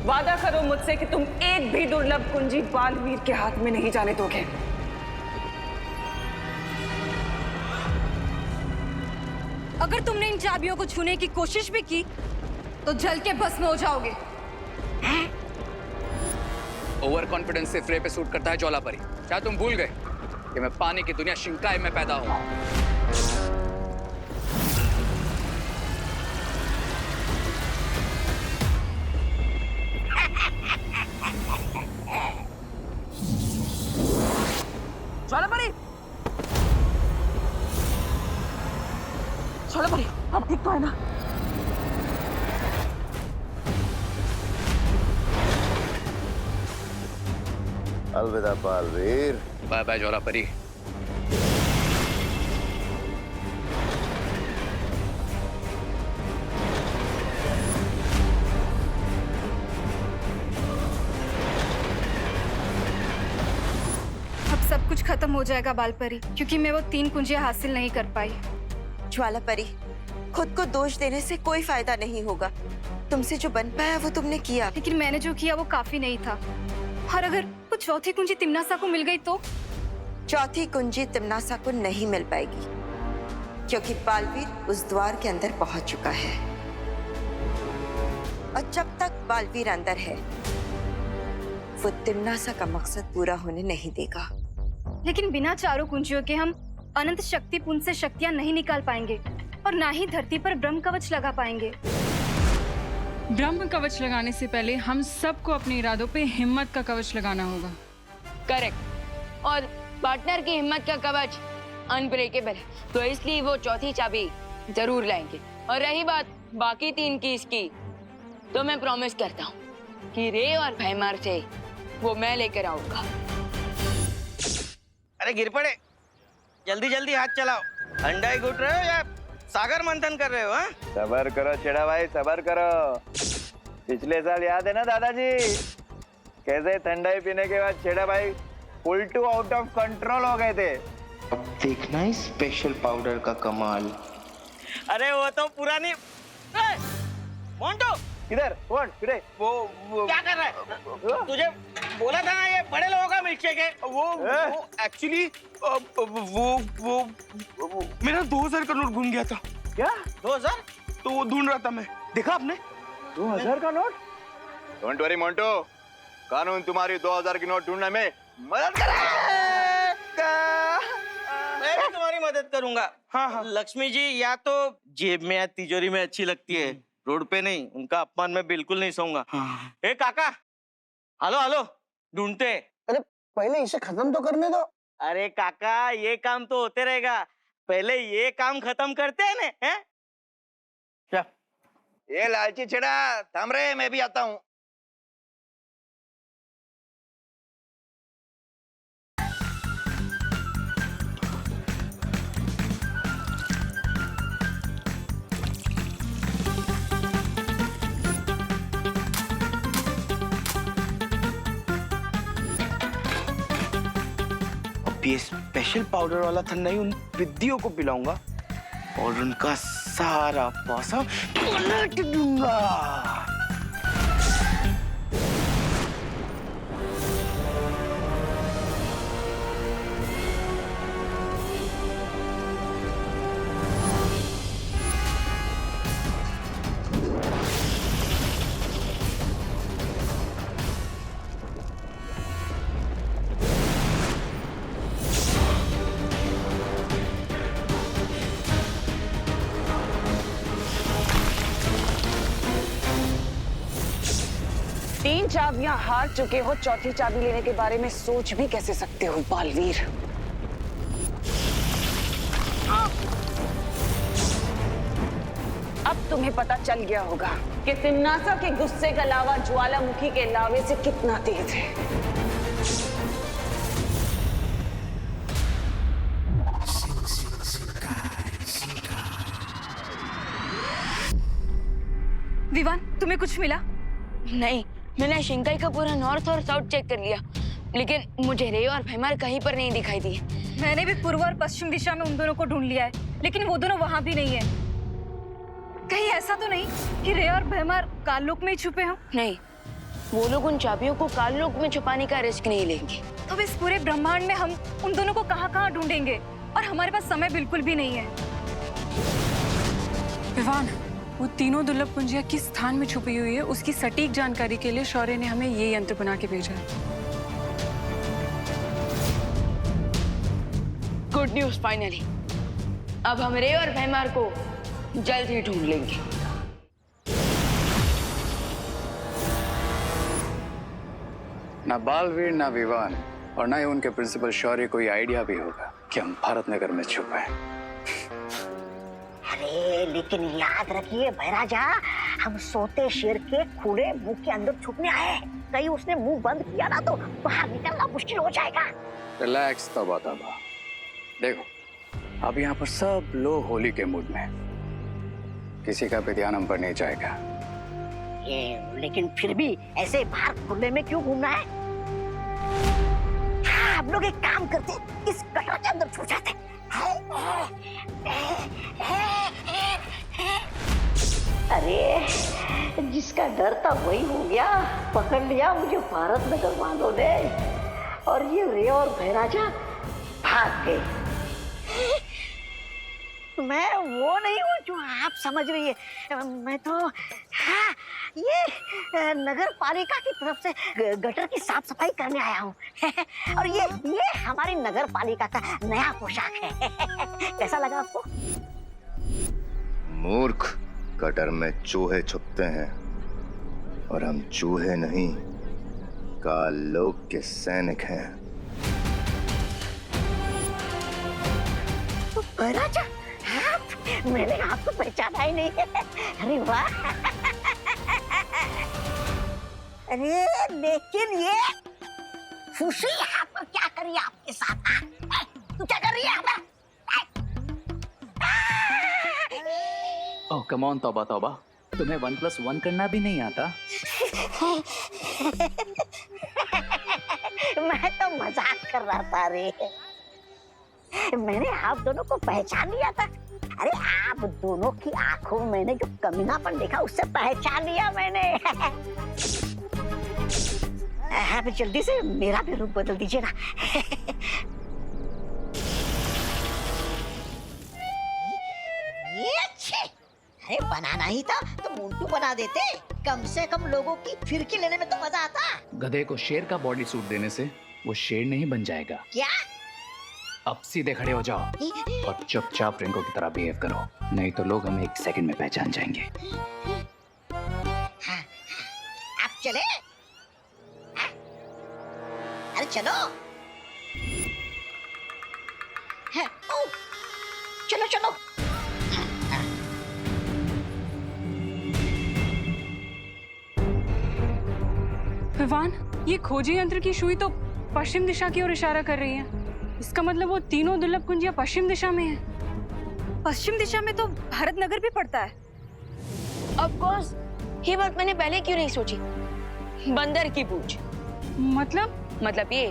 वादा करो मुझसे कि तुम एक भी दुर्लभ कुंजी बालवीर के हाथ में नहीं जाने दोगे। अगर तुमने इन चाबियों को छूने की कोशिश भी की तो जल के भस्म हो जाओगे। ओवर कॉन्फिडेंस से फ्रे पे सूट करता है ज्वाला परी। क्या तुम भूल गए कि मैं पानी की दुनिया शिंकाई में पैदा हुआ? ज्वाला परी, ज्वाला परी, अब ठीक तो है ना? अलविदा बालवीर। बाय बाय ज्वाला परी। अब सब कुछ खत्म हो जाएगा बालपरी, क्योंकि मैं वो 3 कुंजियां हासिल नहीं कर पाई। ज्वाला परी, खुद को दोष देने से कोई फायदा नहीं होगा। तुमसे जो बन पाया वो तुमने किया। लेकिन मैंने जो किया वो काफी नहीं था। और अगर वो चौथी कुंजी तिम्नासा को मिल गई तो? चौथी कुंजी तिम्नासा को नहीं मिल पाएगी, क्योंकि बालवीर उस द्वार के अंदर पहुंच चुका है। और जब तक बालवीर अंदर है वो तिम्नासा का मकसद पूरा होने नहीं देगा। लेकिन बिना चारों कुंजियों के हम अनंत शक्ति पुंज से शक्तियां नहीं निकाल पाएंगे और ना ही धरती पर ब्रह्म कवच लगा पाएंगे। ब्रह्म कवच लगाने से पहले हम सबको अपने इरादों पे हिम्मत का कवच लगाना होगा। करेक्ट। और पार्टनर की हिम्मत का कवच अनब्रेकेबल है, तो इसलिए वो चौथी चाबी जरूर लाएंगे। और रही बात बाकी 3 की इसकी, तो मैं प्रॉमिस करता हूँ कि रे और भैमार से वो मैं लेकर आऊंगा। अरे गिर पड़े, जल्दी जल्दी हाथ चलाओ। अंडा ही घुट रहे हो या सागर मंथन कर रहे हो? हाँ, सबर करो छेड़ा भाई, सबर करो। पिछले साल याद है ना दादाजी, कैसे ठंडाई पीने के बाद छेड़ा भाई full to out of control हो गए थे। अब देखना है स्पेशल पाउडर का कमाल। अरे वो तो पुरानी। मोंटो किधर? कौन? किधर? वो क्या कर रहा है? तुझे बोला था ना ये बड़े लोगों का मिल्कशेक है। वो एक्चुअली वो मेरा 2000 का नोट घूम गया था। क्या? 2000? तो वो ढूंढ रहा था मैं। देखा आपने? 2000 का नोट? डोंट वरी मोंटो, कानून तुम्हारी 2000 की नोट ढूंढने में मदद करेगा। मैं भी तुम्हारी मदद करूंगा। हाँ। लक्ष्मी जी या तो जेब में या तिजोरी में अच्छी लगती है, रोड पे नहीं। उनका अपमान मैं बिल्कुल नहीं सहूंगा। ए काका, हेलो हेलो, ढूंढते। अरे पहले इसे खत्म तो करने दो। अरे काका ये काम तो होते रहेगा, पहले ये काम खत्म करते हैं ना, हैं? ये लालची छेड़ा थाम रे, मैं भी आता हूँ। ये स्पेशल पाउडर वाला ठंडाई उन विद्याओं को पिलाऊंगा और उनका सारा पैसा पलट दूंगा। तीन चाबियां हार चुके हो, चौथी चाबी लेने के बारे में सोच भी कैसे सकते हो बालवीर? अब तुम्हें पता चल गया होगा कि तिम्नासा के गुस्से का लावा ज्वालामुखी के लावे से कितना तेज है। विवान, तुम्हें कुछ मिला? नहीं, मैंने शिंकाई का पूरा नॉर्थ और साउथ चेक कर लिया, लेकिन मुझे रे और भैमार कहीं पर नहीं दिखाई दी। मैंने भी पूर्व और पश्चिम दिशा में उन दोनों को ढूंढ लिया है, लेकिन वो दोनों वहां भी नहीं है। कहीं ऐसा तो नहीं कि रे और भैमार काललोक में ही छुपे हों? नहीं, वो लोग उन चाबियों को काललोक में छुपाने का रिस्क नहीं लेंगे। तो इस पूरे ब्रह्मांड में हम उन दोनों को कहाँ-कहाँ ढूंढेंगे? और हमारे पास समय बिल्कुल भी नहीं है। विवान, वो तीनों दुर्लभ कुंजियां किस स्थान में छुपी हुई है, उसकी सटीक जानकारी के लिए शौर्य ने हमें ये यंत्र बना के भेजा है। गुड न्यूज, फाइनली अब हम रे और भैमार को जल्द ही ढूंढ लेंगे। ना बालवीर, ना विवान और ना ही उनके प्रिंसिपल शौर्य को ये आइडिया भी होगा कि हम भारत नगर में छुपे हैं। अरे लेकिन याद रखिए भैराजा, हम सोते शेर के खुले मुंह के अंदर छुपने आए हैं। कहीं उसने मुंह बंद किया ना तो बाहर निकलना मुश्किल हो जाएगा। रिलैक्स तबा तबा। देखो, अब यहाँ पर सब लोग होली के मूड में, किसी का भी ध्यान हम पर नहीं जाएगा। लेकिन फिर भी ऐसे बाहर खुले में क्यों घूमना है? हाँ, हम लोग एक काम करते, इस गटर के अंदर छुप जाते। अरे जिसका डर था वही हो गया, पकड़ लिया मुझे भारत नगर वालों ने, और ये रे और भैराजा भाग गए। मैं वो नहीं हूँ जो आप समझ रही है। मैं तो हाँ, ये नगर पालिका की तरफ से गटर की साफ सफाई करने आया हूँ। और ये हमारी नगर पालिका का नया पोशाक है। कैसा लगा आपको? मूर्ख, गटर में चूहे छुपते हैं और हम चूहे नहीं, काललोक के सैनिक हैं। भैराजा, मैंने आपको पहचाना ही नहीं है। अरे वाह! अरे लेकिन ये खुशी यहाँ पर क्या कर रही है आपके साथ? तू क्या कर रही है यहाँ पर? ओह कम ऑन तौबा तौबा, तुम्हें 1+1 करना भी नहीं आता? मैं तो मजाक कर रहा था रे। मैंने आप दोनों को पहचान लिया था। अरे आप दोनों की आंखों में मैंने जो कमीनापन देखा उससे पहचान लिया मैंने। आप जल्दी से मेरा भी रूप बदल दीजिए ना। ये अच्छे, अरे बनाना ही था तो मोंटू बना देते, कम से कम लोगों की फिरकी लेने में तो मजा आता। गधे को शेर का बॉडी सूट देने से वो शेर नहीं बन जाएगा। क्या? अब सीधे खड़े हो जाओ और चुपचाप रिंको की तरह बिहेव करो, नहीं तो लोग हमें 1 सेकंड में पहचान जाएंगे। हाँ, आप चले? हाँ? अरे चलो। है। ओ, चलो चलो। विवान, ये खोजी यंत्र की सुई तो पश्चिम दिशा की ओर इशारा कर रही है। इसका मतलब वो तीनों दुर्लभ कुंजियां पश्चिम दिशा में है। पश्चिम दिशा में तो भारत नगर भी पड़ता है। ऑफ कोर्स, ये बात मैंने पहले क्यों नहीं सोची? बंदर की पूछ। मतलब ये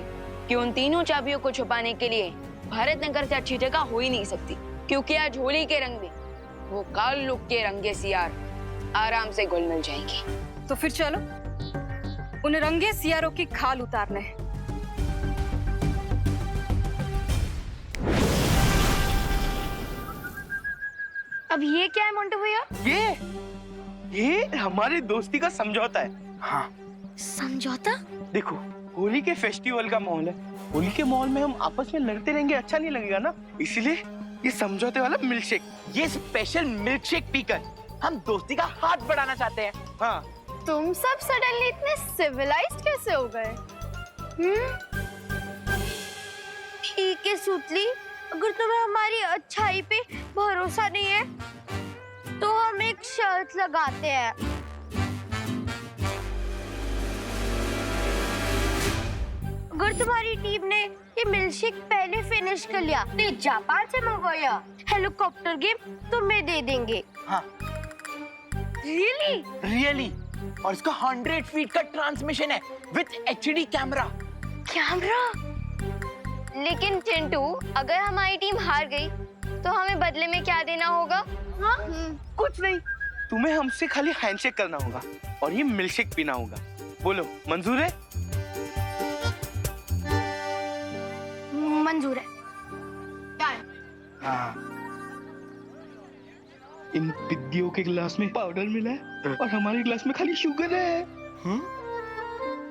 कि उन तीनों चाबियों को छुपाने के लिए भारत नगर से अच्छी जगह हो ही नहीं सकती, क्योंकि आज होली के रंग में वो काल लुक के रंगे सियार आराम से घुल मिल जाएंगे। तो फिर चलो उन रंगे सियारों की खाल उतारने। अब ये क्या है मोंटू भैया? ये हमारी दोस्ती का समझौता है। हाँ, समझौता? देखो, होली के फेस्टिवल का माहौल है। होली के माहौल में हम आपस में लड़ते रहेंगे, अच्छा नहीं लगेगा ना। इसलिए ये समझौते वाला मिल्कशेक, ये स्पेशल मिल्कशेक पीकर हम दोस्ती का हाथ बढ़ाना चाहते हैं। हाँ। तुम सब सडनली इतने सिविलाइज्ड कैसे हो गए? ठीक है सुतली, अगर तुम्हें हमारी अच्छाई पे भरोसा नहीं है तो हम एक शर्त लगाते हैं। अगर तुम्हारी टीम ने ये मिल्कशेक पहले फिनिश कर लिया तो जापान से मंगवाया हेलीकॉप्टर गेम तुम्हें दे देंगे। हाँ। रियली? और इसका 100 फीट का ट्रांसमिशन है विद HD कैमरा। लेकिन चिंटू, अगर हमारी टीम हार गई तो हमें बदले में क्या देना होगा? हाँ? कुछ नहीं, तुम्हें हमसे खाली हैंडशेक करना होगा और ये मिल्कशेक पीना होगा। बोलो, मंजूर है? मंजूर है। हाँ। इन पिद्दियों के गिलास में पाउडर मिला है और हमारे गिलास में खाली शुगर है।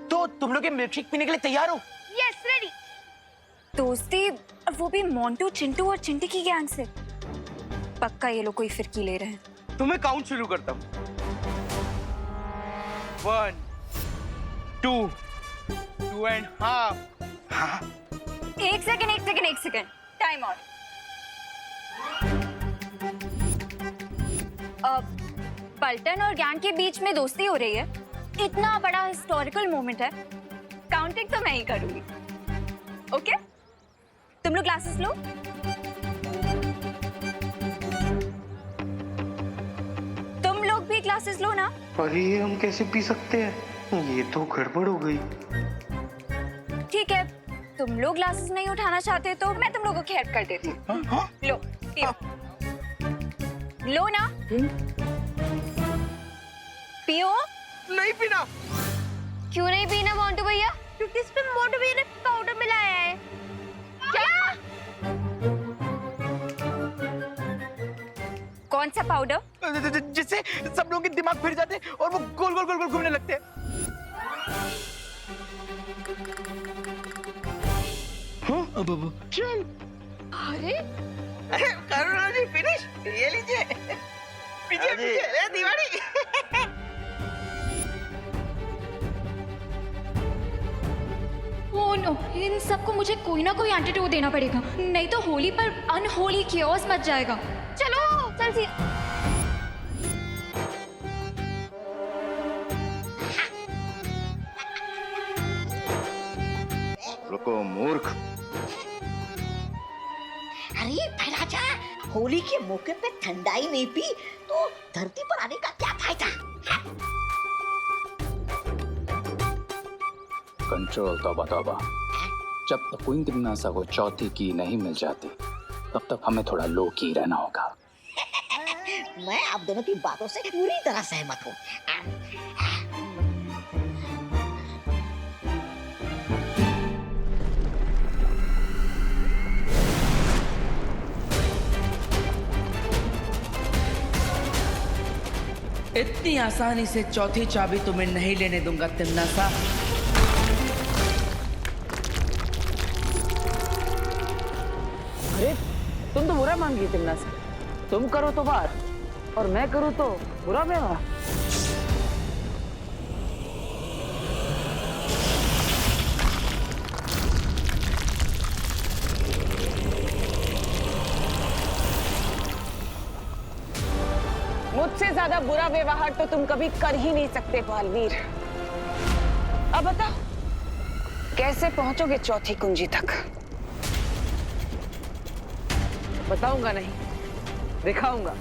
तो तुम लोग ये मिल्कशेक पीने के लिए तैयार हो? Yes, ready. दोस्ती, वो भी मोंटू, चिंटू और चिंटी की गैंग से। पक्का ये लोग कोई फिरकी ले रहे हैं। तुम्हें काउंट शुरू करता हूँ। 1, 2, 2.5। हाँ। एक सेकंड, टाइम आउट। पल्टन और गैंग के बीच में दोस्ती हो रही है, इतना बड़ा हिस्टोरिकल मोमेंट है, काउंटिंग तो मैं ही करूंगी। ओके? तुम लोग ग्लासेस लो। तुम लोग भी ग्लासेस लो ना। अरे ये हम कैसे पी सकते हैं? ये तो गड़बड़ हो गई। ठीक है, तुम लोग ग्लासेस नहीं उठाना चाहते तो मैं तुम लोगों की हेल्प कर देती हूँ। लो, पियो। लो ना। पियो। नहीं पीना। क्यों नहीं पीना मोंटू भैया? क्योंकि इसमें मोंटू भैया ने पाउडर मिलाया है। क्या? कौन सा पाउडर? जिससे सब लोगों के दिमाग फिर जाते और वो गोल गोल गोल गोल घूमने लगते हैं। हाँ, अब चल। अरे करुणा जी, फिनिश। ये लीजिए। पीछे दिवाली। ओह नो, इन सबको मुझे कोई ना कोई एंटीडोट देना पड़ेगा, नहीं तो होली पर अनहोली कियोस मच जाएगा। चलो, चल सी। रुको मूर्ख। अरे राजा, होली के मौके पे ठंडाई नहीं पी तो धरती पर आने का क्या फायदा? कंट्रोल, तौबा। जब तक क्वीन तिम्नासा को चौथी की नहीं मिल जाती तब तक हमें थोड़ा लो की रहना होगा। मैं आप दोनों की बातों से पूरी तरह सहमत हूँ। इतनी आसानी से चौथी चाबी तुम्हें नहीं लेने दूंगा तिम्नासा। अरे तुम तो बुरा मान गई तिम्नासा। तुम करो तो बात और मैं करूँ तो बुरा व्यवहार। ज्यादा बुरा व्यवहार तो तुम कभी कर ही नहीं सकते बालवीर। अब बताओ कैसे पहुंचोगे चौथी कुंजी तक? बताऊंगा नहीं, दिखाऊंगा।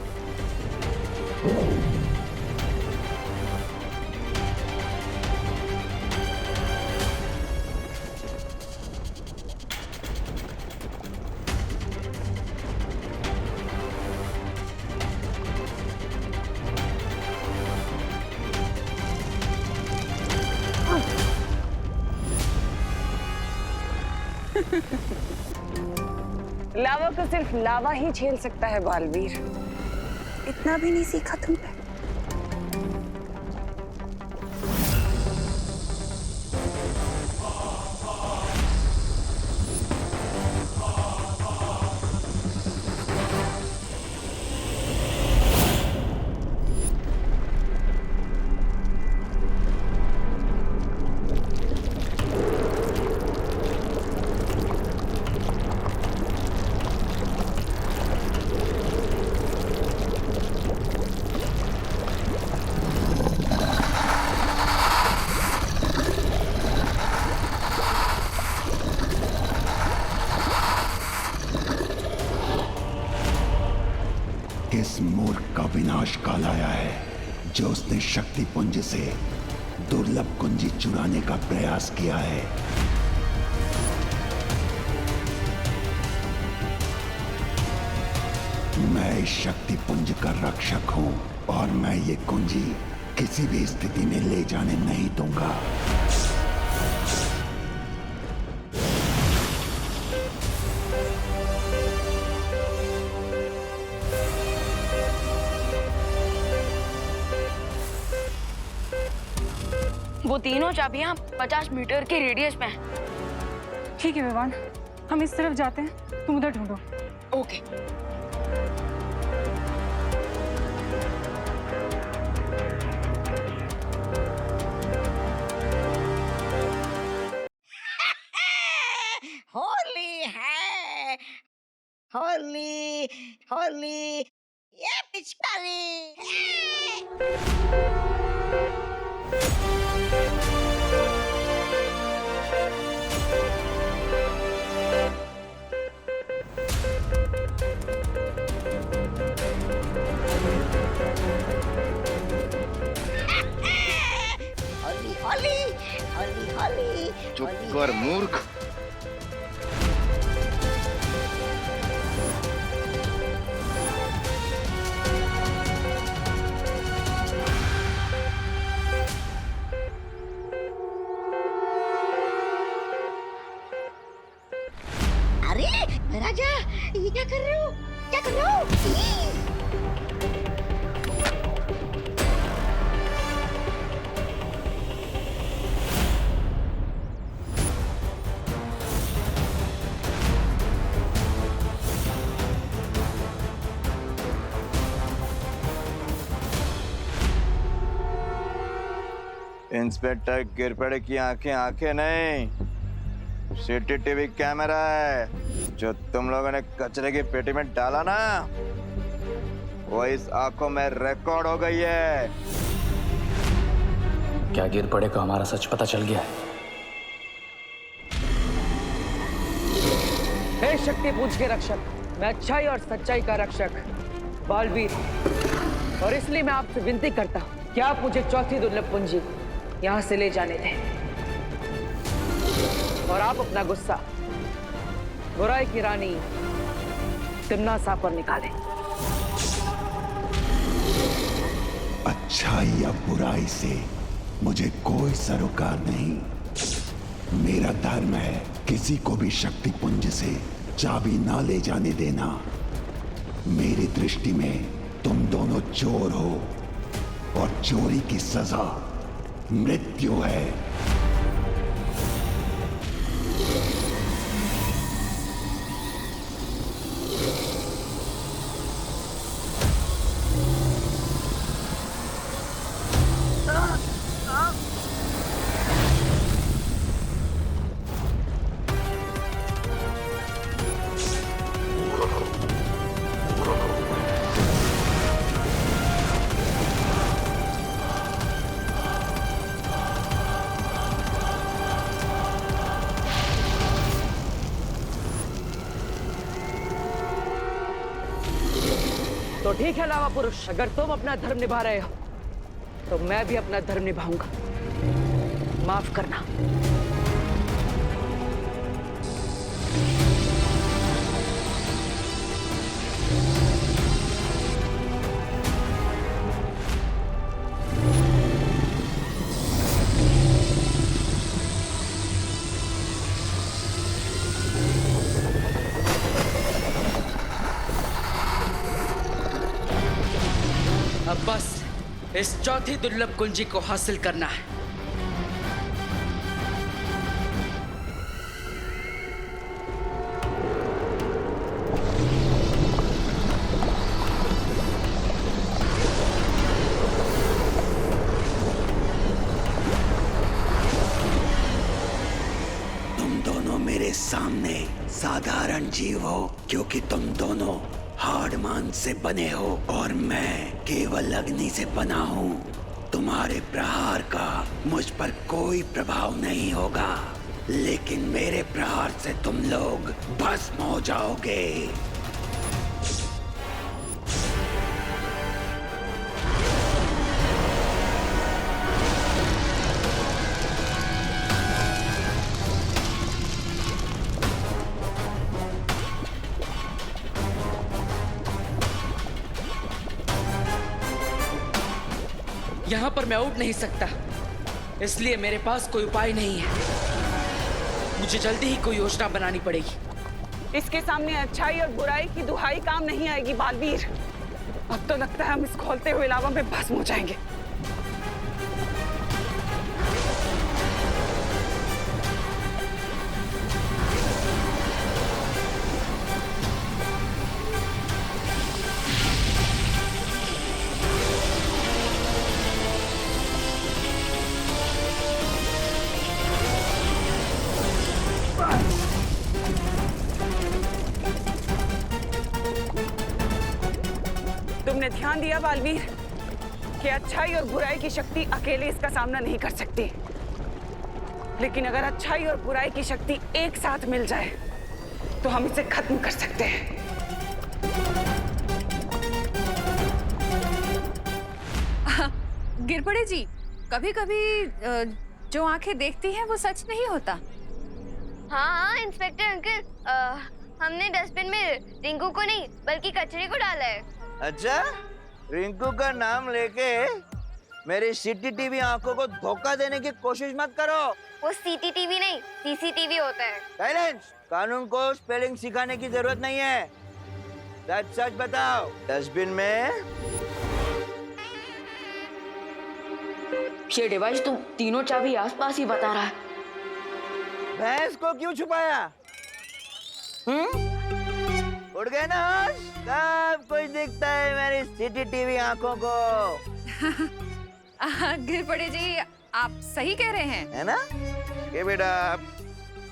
लावा को सिर्फ लावा ही झेल सकता है बालवीर। इतना भी नहीं सीखा तुमने? किस मूर्ख का विनाश काल आया है जो उसने शक्ति पुंज से दुर्लभ कुंजी चुराने का प्रयास किया है। मैं इस शक्ति पुंज का रक्षक हूं और मैं ये कुंजी किसी भी स्थिति में ले जाने नहीं दूंगा। वो तीनों चाबियां 50 मीटर के रेडियस में हैं। ठीक है विवान, हम इस तरफ जाते हैं, तुम उधर ढूंढो। ओके। होली है, होली होली, ये पिचकारी होली होली होली होली। चुप कर मूर्ख। अरे राजा, ये क्या कर रहे हो? क्या कर रहे हो? इंस्पेक्टर गिरपड़े की आंखें आंखें नहीं, सीसीटीवी कैमरा है। जो तुम लोगों ने कचरे की पेटी में डाला ना, वो इस आंखों में रिकॉर्ड हो गई है। क्या गिरपड़े को हमारा सच पता चल गया है? हे शक्ति पुंज के रक्षक, मैं अच्छाई और सच्चाई का रक्षक बालवीर, और इसलिए मैं आपसे विनती करता हूँ कि आप मुझे चौथी दुर्लभ कुंजी यहाँ से ले जाने दें और आप अपना गुस्सा बुराई की रानी तिम्नासा पर निकालें। अच्छाई या बुराई से मुझे कोई सरोकार नहीं। मेरा धर्म है किसी को भी शक्ति पुंज से चाबी ना ले जाने देना। मेरी दृष्टि में तुम दोनों चोर हो और चोरी की सजा मृत्यु है। ठीक है लावा पुरुष, अगर तुम अपना धर्म निभा रहे हो तो मैं भी अपना धर्म निभाऊंगा। माफ करना। अब बस इस चौथी दुर्लभ कुंजी को हासिल करना है। तुम दोनों मेरे सामने साधारण जीव हो, क्योंकि तुम दोनों हार्डमान से बने हो और मैं केवल अग्नि से बना हूँ। तुम्हारे प्रहार का मुझ पर कोई प्रभाव नहीं होगा, लेकिन मेरे प्रहार से तुम लोग भस्म हो जाओगे। यहाँ पर मैं उठ नहीं सकता, इसलिए मेरे पास कोई उपाय नहीं है। मुझे जल्दी ही कोई योजना बनानी पड़ेगी। इसके सामने अच्छाई और बुराई की दुहाई काम नहीं आएगी बालवीर। अब तो लगता है हम इस खोलते हुए लावा में भस्म हो जाएंगे। तुमने ध्यान दिया बालवीर कि अच्छाई और बुराई की शक्ति अकेले इसका सामना नहीं कर सकती, लेकिन अगर अच्छाई और बुराई की शक्ति एक साथ मिल जाए तो हम इसे खत्म कर सकते हैं। गिरपड़े जी, कभी कभी जो आंखें देखती हैं वो सच नहीं होता। हाँ इंस्पेक्टर अंकल, हमने डस्टबिन में रिंकू को नहीं बल्कि कचरे को डाला है। अच्छा, रिंकू का नाम लेके मेरी सीसीटीवी आंखों को धोखा देने की कोशिश मत करो। वो सीसीटीवी नहीं सीसीटीवी होता है। साइलेंस। कानून को स्पेलिंग सिखाने की जरूरत नहीं है। सच सच बताओ, डस्टबिन में ये डिवाइस तो तीनों चाबी आसपास ही बता रहा है। भैंस को क्यों छुपाया? उड़ गए ना होश? सब कुछ दिखता है मेरी सीसीटीवी आंखों को। गिरपड़े जी, आप सही कह रहे हैं, है ना? ये बेटा,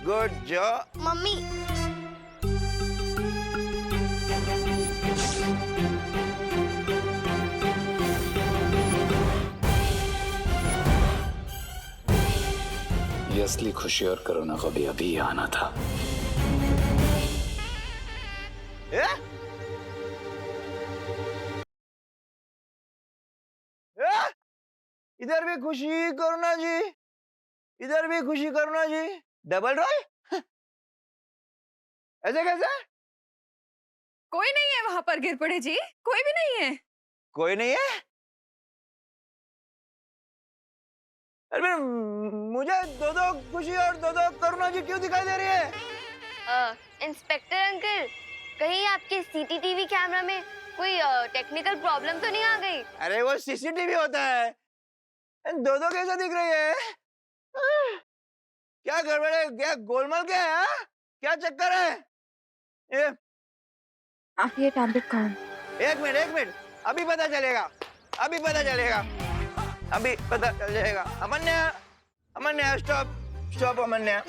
गुड जॉब। मम्मी, ये असली खुशी और कोरोना को भी अभी आना था। इधर भी खुशी करुणा जी, इधर भी खुशी करुणा जी। Double role? ऐसे कैसे? कोई नहीं है वहां पर गिरपड़े जी, कोई भी नहीं है। कोई नहीं है? अरे मुझे दो दो खुशी और दो दो करुणा जी क्यों दिखाई दे रही है? इंस्पेक्टर अंकल, कहीं आपके सीसीटीवी कैमरा में कोई टेक्निकल प्रॉब्लम तो नहीं आ गई? अरे वो सीसीटीवी होता है, दो दो कैसे दिख रही है? क्या गड़बड़ है? क्या गोलमाल क्या है? क्या चक्कर है? ये आप ये टैबलेट खाओ। एक मिनट, अभी पता चलेगा, अभी पता चलेगा, अभी पता चल जाएगा। अमन्या, स्टॉप अमन्या।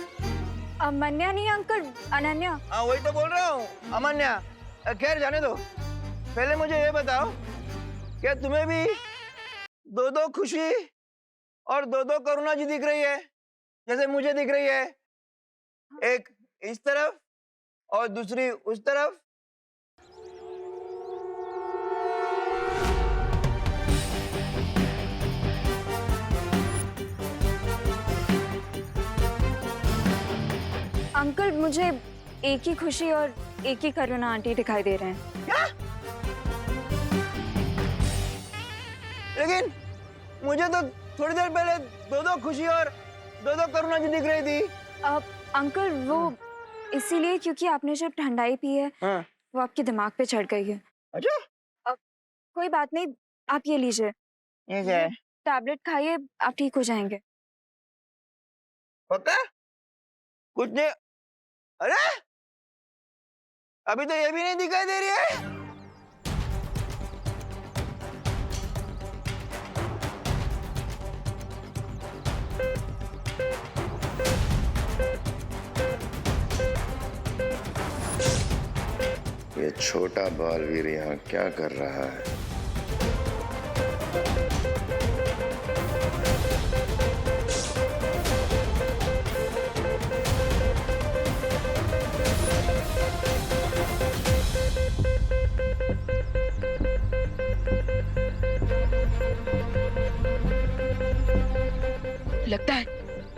अमन्या नहीं अंकल, अनन्या। हाँ वही तो बोल रहा हूँ, अमन्या। खैर जाने दो, पहले मुझे ये बताओ, क्या तुम्हें भी दो दो खुशी और दो दो करुणा जी दिख रही है जैसे मुझे दिख रही है? एक इस तरफ और दूसरी उस तरफ। अंकल मुझे एक ही खुशी और एक ही करुणा आंटी दिखाई दे रहे हैं। क्या? लेकिन मुझे तो थोड़ी देर पहले दो खुशी और दो करुणा जी दिख रही थी। अंकल वो इसीलिए क्योंकि आपने जब ठंडाई पी है वो आपके दिमाग पे चढ़ गई है। अच्छा? कोई बात नहीं, आप ये लीजिए। ये क्या है? टैबलेट खाइए, आप ठीक हो जाएंगे। पक्का? कुछ नहीं? अरे अभी तो ये भी नहीं दिखाई दे रही है। ये छोटा बालवीर यहाँ क्या कर रहा है? लगता है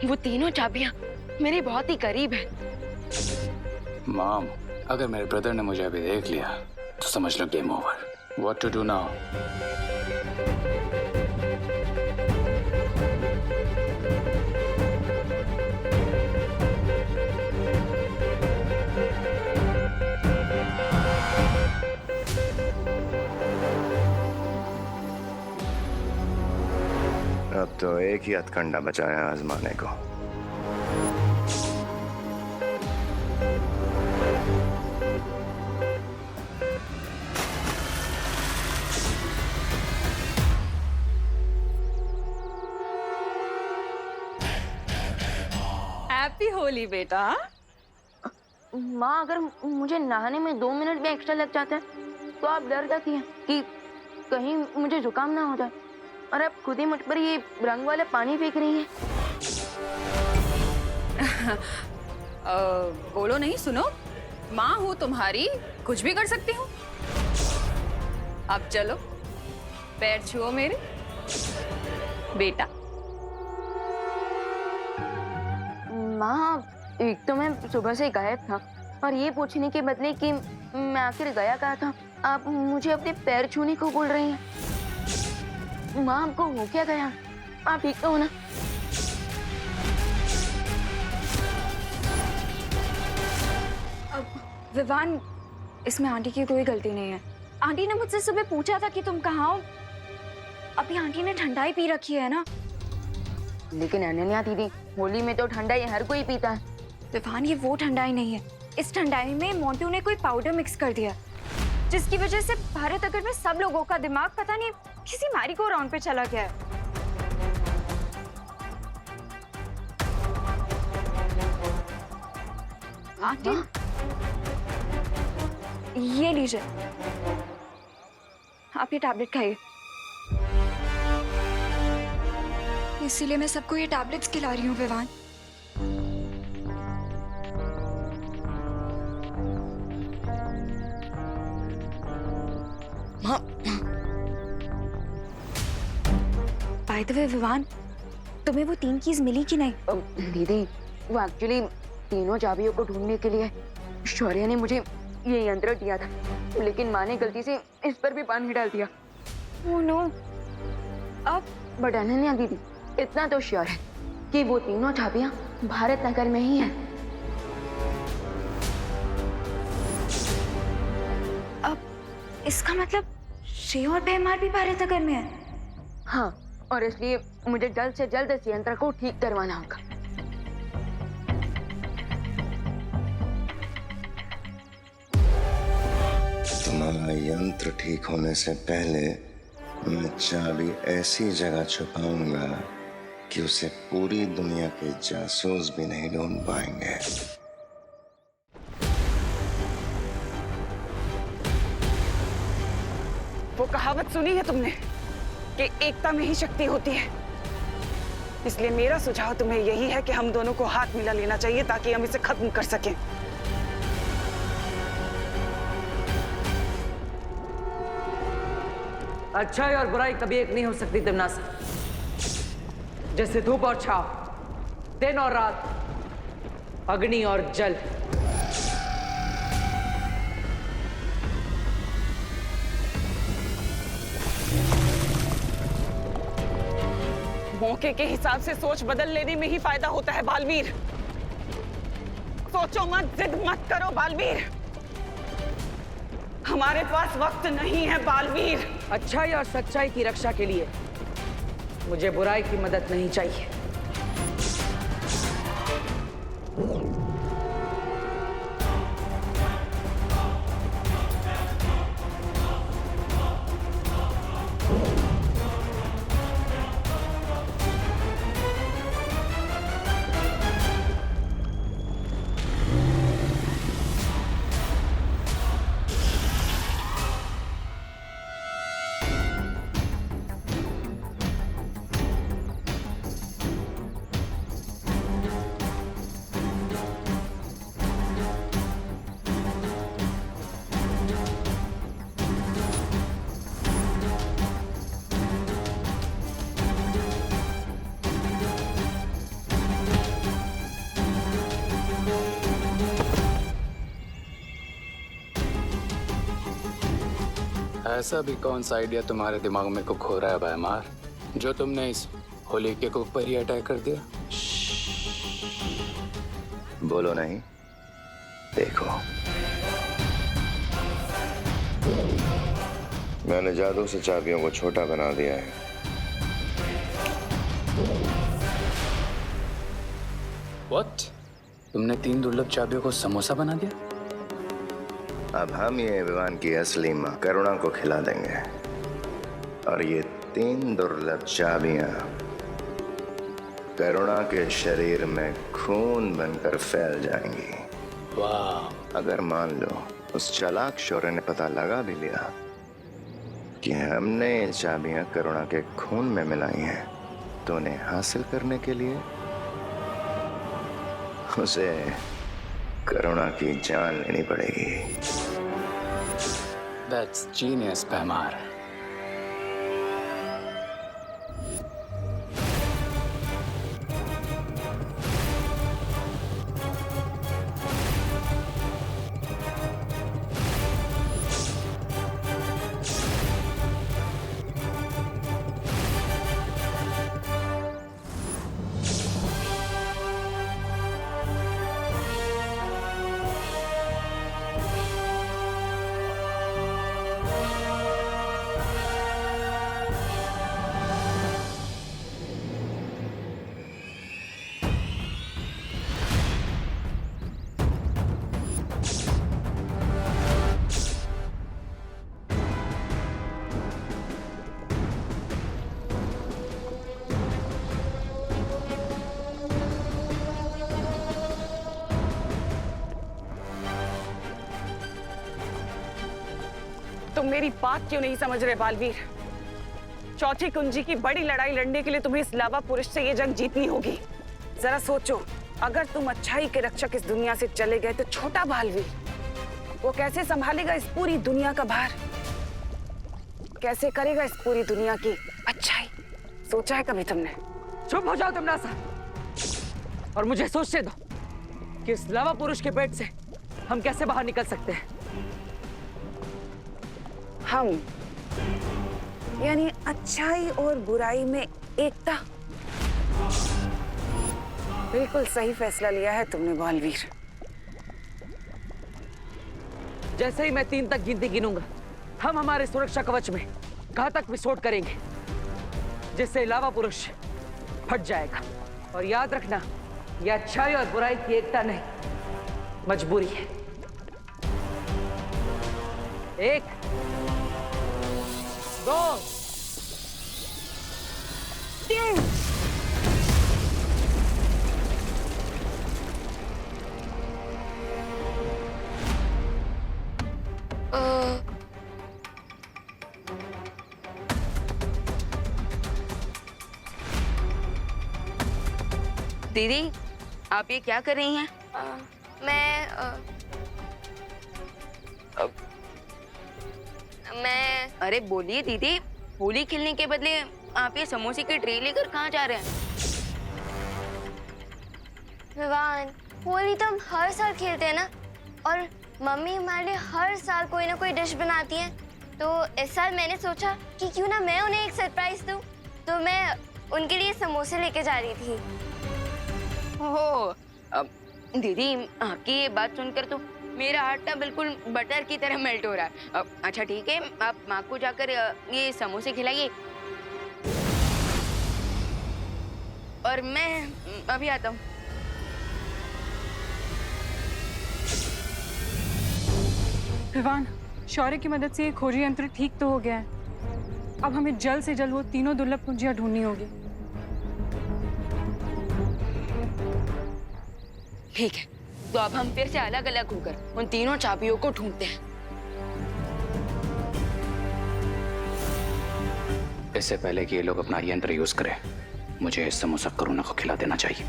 वो तीनों चाबियां मेरे बहुत ही करीब है। मॉम, अगर मेरे ब्रदर ने मुझे अभी देख लिया तो समझ लो game over. What to do now? अब तो एक ही हथकंडा बचा है आजमाने को। हैप्पी होली बेटा। माँ, अगर मुझे नहाने में 2 मिनट भी एक्स्ट्रा लग जाते हैं तो आप डर जाती हैं कि कहीं मुझे जुकाम ना हो जाए, और आप खुद ही मुझ पर ये रंग वाले पानी फेंक रही हैं। बोलो नहीं, सुनो, माँ हूँ तुम्हारी, कुछ भी कर सकती हूँ। अब चलो, पैर छुओ मेरे बेटा। माँ, एक तो मैं सुबह से गायब था और ये पूछने के बदले कि मैं आखिर गया कहाँ था, आप मुझे अपने पैर छूने को बोल रही हैं। माँ, आपको हो क्या गया? आप ठीक तो हो ना? विवान, इसमें आंटी की कोई गलती नहीं है। आंटी ने मुझसे सुबह पूछा था कि तुम कहाँ हो। अभी आंटी ने ठंडाई पी रखी है ना। लेकिन अनन्या दीदी, होली में तो ठंडाई हर कोई पीता है। विवान, ये वो ठंडाई नहीं है। इस ठंडाई में मोंटू ने कोई पाउडर मिक्स कर दिया, जिसकी वजह से भारत नगर में सब लोगों का दिमाग पता नहीं किसी मैरी को राउंड पे चला गया है। आंटी, ये लीजिए, आप ये टैबलेट खाइए। इसीलिए मैं सबको ये टैबलेट्स खिला रही हूँ Vivaan. By the way Vivaan, तुम्हें वो 3 कीज मिली कि नहीं? दीदी, वो एक्चुअली तीनों चाबियों को ढूंढने के लिए शौर्य ने मुझे ये यंत्र दिया था, लेकिन माँ ने गलती से इस पर भी पानी डाल दिया। Oh no. अब बट अनन्या दीदी, इतना तो श्योर है कि वो तीनों चाबियां भारत नगर में ही हैं। अब इसका मतलब श्री और बेमार भी भारत नगर में है? हाँ, और इसलिए मुझे जल्द से जल्द इस यंत्र को ठीक करवाना होगा। तुम्हारा यंत्र ठीक होने से पहले मैं चाबी ऐसी जगह छुपाऊंगा कि उसे पूरी दुनिया के जासूस भी नहीं ढूंढ पाएंगे। वो कहावत सुनी है तुमने कि एकता में ही शक्ति होती है। इसलिए मेरा सुझाव तुम्हें यही है कि हम दोनों को हाथ मिला लेना चाहिए ताकि हम इसे खत्म कर सकें। अच्छाई और बुराई कभी एक नहीं हो सकती दिमनासा। जैसे धूप और छाव, दिन और रात, अग्नि और जल। मौके के हिसाब से सोच बदल लेने में ही फायदा होता है बालवीर। सोचो मत, जिद मत करो बालवीर। हमारे पास वक्त नहीं है बालवीर। अच्छाई और सच्चाई की रक्षा के लिए मुझे बुराई की मदद नहीं चाहिए। ऐसा भी कौन सा आइडिया तुम्हारे दिमाग में को खो रहा है भैमार, जो तुमने इस होली के ऊपर ही अटैक कर दिया? बोलो नहीं, देखो। मैंने जादू से चाबियों को छोटा बना दिया है। What? तुमने 3 दुर्लभ चाबियों को समोसा बना दिया? अब हम ये विवान की असली मां करुणा को खिला देंगे और ये 3 दुर्लभ चाबियां करुणा के शरीर में खून बनकर फैल जाएंगी। वाह! अगर मान लो उस चालाक शौर्य ने पता लगा भी लिया कि हमने ये चाबियां करुणा के खून में मिलाई हैं, तो उन्हें हासिल करने के लिए उसे करुणा की जान लेनी पड़ेगी। That's genius, भैमार। तुम मेरी बात क्यों नहीं समझ रहे बालवीर? चौथी कुंजी की बड़ी लड़ाई लड़ने के लिए तुम्हें इस लावा पुरुष से ये जंग जीतनी होगी। जरा सोचो, अगर तुम अच्छाई के रक्षक इस दुनिया से चले गए तो छोटा बालवीर वो कैसे संभालेगा इस पूरी दुनिया का भार? कैसे करेगा इस पूरी दुनिया की अच्छाई? सोचा है कभी तुमने? चुप हो जाओ तमनासा और मुझे सोचने दो कि इस लावा पुरुष के पेट से हम कैसे बाहर निकल सकते हैं। हम यानी अच्छाई और बुराई में एकता। बिल्कुल सही फैसला लिया है तुमने बालवीर। जैसे ही मैं 3 तक गिनती गिनूंगा, हम हमारे सुरक्षा कवच में घातक विस्फोट करेंगे, जिससे लावा पुरुष फट जाएगा। और याद रखना, यह अच्छाई और बुराई की एकता नहीं, मजबूरी है। 1 2 3। दीदी, आप ये क्या कर रही हैं? मैं अरे बोलिए दीदी, होली खेलने के बदले आप ये समोसे की ट्रे लेकर कहाँ जा रहे हैं? विवान, होली तो हम हर साल खेलते हैं ना, और मम्मी हमारे लिए हर साल कोई ना कोई डिश बनाती है। तो इस साल मैंने सोचा कि क्यों ना मैं उन्हें एक सरप्राइज दूं। तो मैं उनके लिए समोसे लेके जा रही थी। ओह, दीदी आपकी ये बात सुनकर तो मेरा हार्ट ना बिल्कुल बटर की तरह मेल्ट हो रहा है। अच्छा ठीक है, आप माँ को जाकर ये समोसे खिलाइए और मैं अभी आता हूँ। विवान, शौर्य की मदद से ये खोजी यंत्र ठीक तो हो गया है। अब हमें जल्द से जल्द वो तीनों दुर्लभ कुंजियां ढूंढनी होगी। ठीक है, तो अब हम फिर से अलग अलग होकर उन तीनों चाबियों को ढूंढते हैं। इससे पहले कि ये लोग अपना यंत्र यूज करें, मुझे इस समोसा करुणा को खिला देना चाहिए।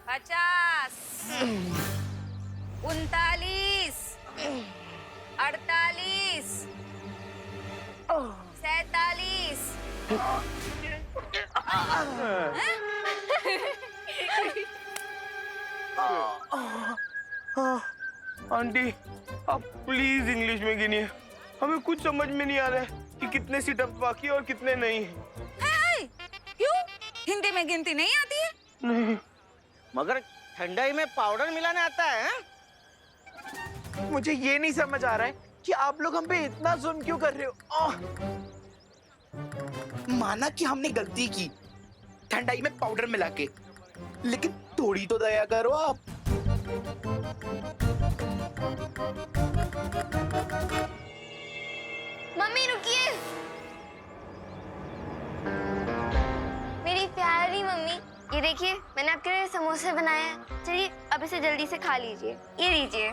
50, 39, 48, 47। आंटी, आप प्लीज इंग्लिश में गिनिए। हमें कुछ समझ में नहीं आ रहा है कि कितने सिटअप बाकी और कितने नहीं। क्यों? हिंदी में गिनती नहीं आती है? नहीं। मगर ठंडाई में पाउडर मिलाना आता है? मुझे ये नहीं समझ आ रहा है कि आप लोग हम पे इतना जुल्म क्यों कर रहे हो। माना कि हमने गलती की ठंडाई में पाउडर मिला के, लेकिन थोड़ी तो दया करो आप। मम्मी रुकिए, मेरी प्यारी मम्मी, ये देखिए मैंने आपके लिए समोसे बनाए हैं। चलिए अब इसे जल्दी से खा लीजिए। ये लीजिए।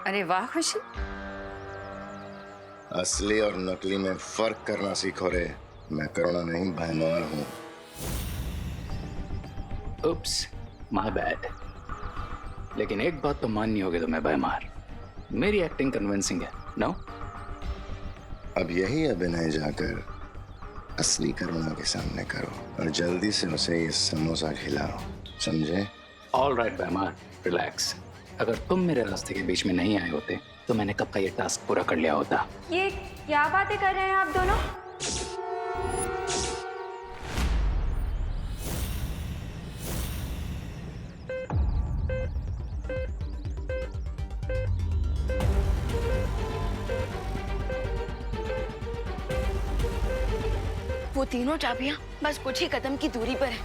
अरे वाह खुशी, असली और नकली में फर्क करना सीखो रे। मैं करुणा नहीं, भयमार हूँ। उप्स, माय बैड। लेकिन एक बात तो माननी होगी तुम्हें भयमार, मेरी एक्टिंग कन्विंसिंग है, नो? अब यही अभिनय जाकर असली करुणा के सामने करो और जल्दी से उसे ये समोसा खिलाओ, समझे? ऑल राइट भयमार, रिलैक्स। अगर तुम मेरे रास्ते के बीच में नहीं आए होते तो मैंने कब का ये टास्क पूरा कर लिया होता। ये क्या बातें कर रहे हैं आप दोनों? वो तीनों चाबियां बस कुछ ही कदम की दूरी पर है।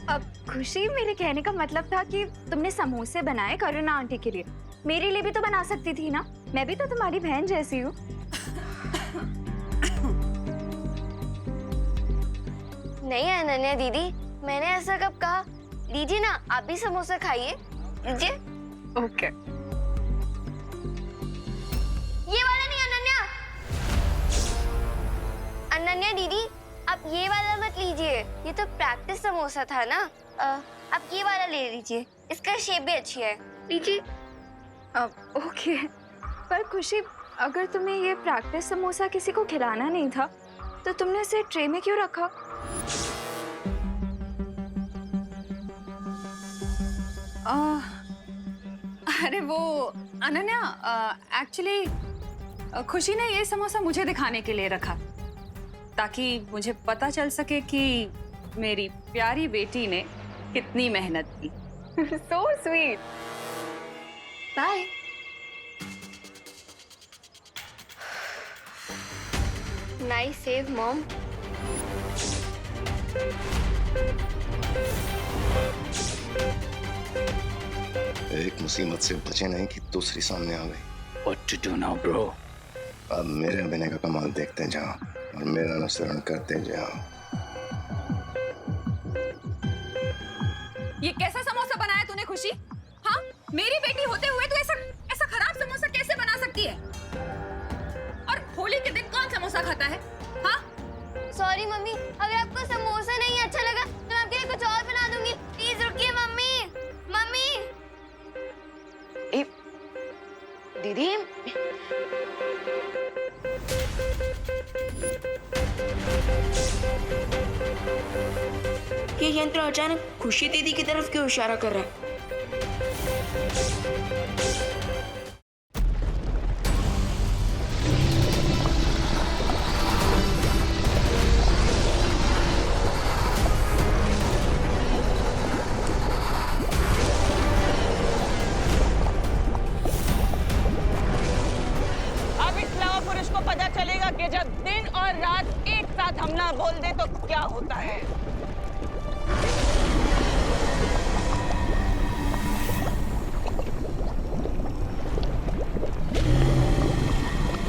अब खुशी, मेरे कहने का मतलब था कि तुमने समोसे बनाए करुणा आंटी के लिए, मेरे लिए भी तो बना सकती थी ना। मैं भी तो तुम्हारी बहन जैसी हूँ। नहीं अनन्या दीदी, मैंने ऐसा कब कहा? लीजिए ना, आप भी समोसा खाइए, लीजिए। ओके। ये वाला नहीं अनन्या। अनन्या दीदी, आप ये वाला मत लीजिए, ये तो प्रैक्टिस समोसा था ना। आप ये वाला ले लीजिए, इसका शेप भी अच्छी है, लीजिए। ओके, पर खुशी, अगर तुम्हें ये प्रैक्टिस समोसा किसी को खिलाना नहीं था तो तुमने इसे ट्रे में क्यों रखा? अरे वो अनन्या, एक्चुअली खुशी ने ये समोसा मुझे दिखाने के लिए रखा ताकि मुझे पता चल सके कि मेरी प्यारी बेटी ने कितनी मेहनत की। So sweet. Bye. Nice save mom. एक मुसीबत से बचे नहीं कि दूसरी सामने आ गई। What to do now, bro? अब मेरे अभिनय का कमाल देखते जाओ और मेरा अनुसरण करते जाओ। ये कैसा समोसा बनाया तूने खुशी? हाँ, मेरी बेटी होते हुए तू ऐसा खराब समोसा कैसे बना सकती है? और होली के दिन कौन समोसा खाता है? हाँ? सॉरी मम्मी, अगर आपको समोसा नहीं अच्छा लगा तो मैं आपके लिए कुछ और बना दूंगी। प्लीज रुकिए मम्मी। मम्मी। दीदी। ये यंत्र अचानक खुशी दीदी की तरफ क्यों इशारा कर रहा है? अब इस लवा पुरुष को पता चलेगा कि जब दिन और रात एक साथ हमला बोल दे तो क्या होता है।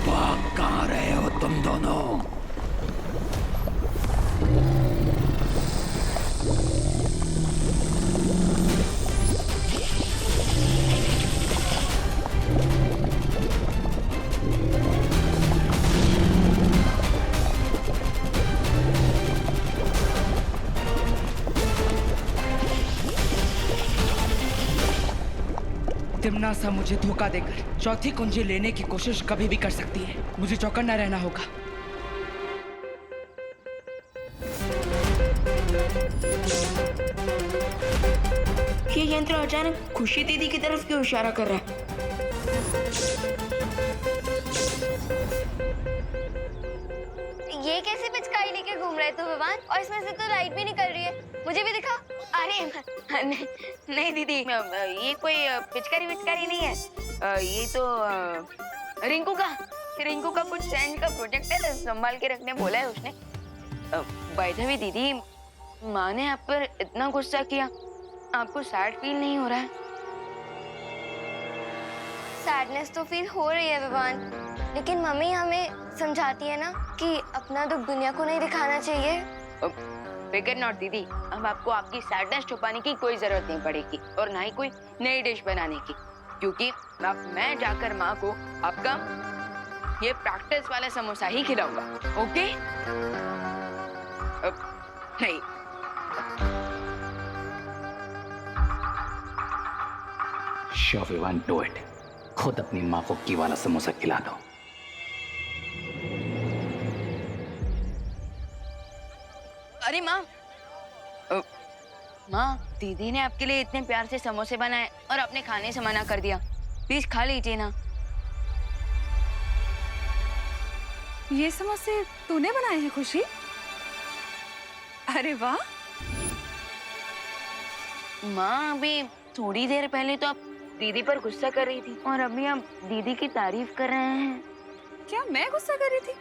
भाग कहाँ रहे हो तुम दोनों? तिम्नासा मुझे धोखा देकर चौथी कुंजी लेने की कोशिश कभी भी कर सकती है। मुझे चौकन्ना रहना होगा। ये यंत्र अचानक खुशी दीदी की तरफ क्यों इशारा कर रहा है? ये कैसे पिचकारी लेके घूम रहे तू विवान? और इसमें से तो लाइट भी निकल रही है, मुझे भी दिखा। अरे नहीं दीदी, ये कोई पिचकारी नहीं है। ये तो रिंकू का कुछ साइंस का प्रोजेक्ट है, संभाल के रखने बोला है उसने। बाय द वे दीदी, माँ ने आप पर इतना गुस्सा किया, आपको सैड फील नहीं हो रहा है? सैडनेस तो फील हो रही है विवान, लेकिन मम्मी हमें समझाती है ना कि अपना दुख दुनिया को नहीं दिखाना चाहिए। फिकर नॉट दीदी, अब आपको आपकी सैडनेस छुपाने की कोई जरूरत नहीं पड़ेगी और ना ही कोई नई डिश बनाने की, क्योंकि अब मैं जाकर माँ को आपका ये प्रैक्टिस वाला समोसा ही खिलाऊंगा। ओके? नहीं, श्योर विवान, डू इट। खुद अपनी माँ को की वाला समोसा खिला दो। अरे माँ, दीदी ने आपके लिए इतने प्यार से समोसे बनाए और आपने खाने से मना कर दिया। प्लीज खा लीजिए ना। ये समोसे तूने बनाए हैं खुशी? अरे वाह। माँ, अभी थोड़ी देर पहले तो आप दीदी पर गुस्सा कर रही थी और अभी आप दीदी की तारीफ कर रहे हैं। क्या मैं गुस्सा कर रही थी?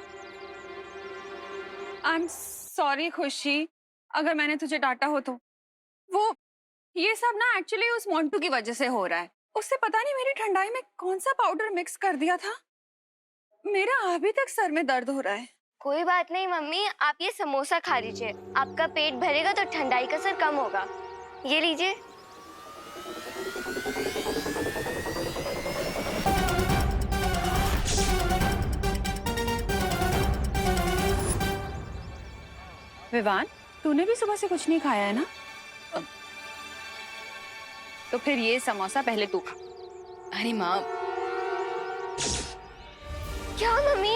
आई एम सॉरी खुशी, अगर मैंने तुझे डांटा हो तो। वो ये सब ना एक्चुअली उस मोंटू की वजह से हो रहा है। उससे पता नहीं मेरी ठंडाई में कौन सा पाउडर मिक्स कर दिया था। मेरा अभी तक सर में दर्द हो रहा है। कोई बात नहीं मम्मी, आप ये समोसा खा लीजिए, आपका पेट भरेगा तो ठंडाई का असर कम होगा। ये लीजिए। विवान, तूने भी सुबह से कुछ नहीं खाया है ना? तो फिर ये समोसा पहले तू खा। अरे माँ, क्या मम्मी,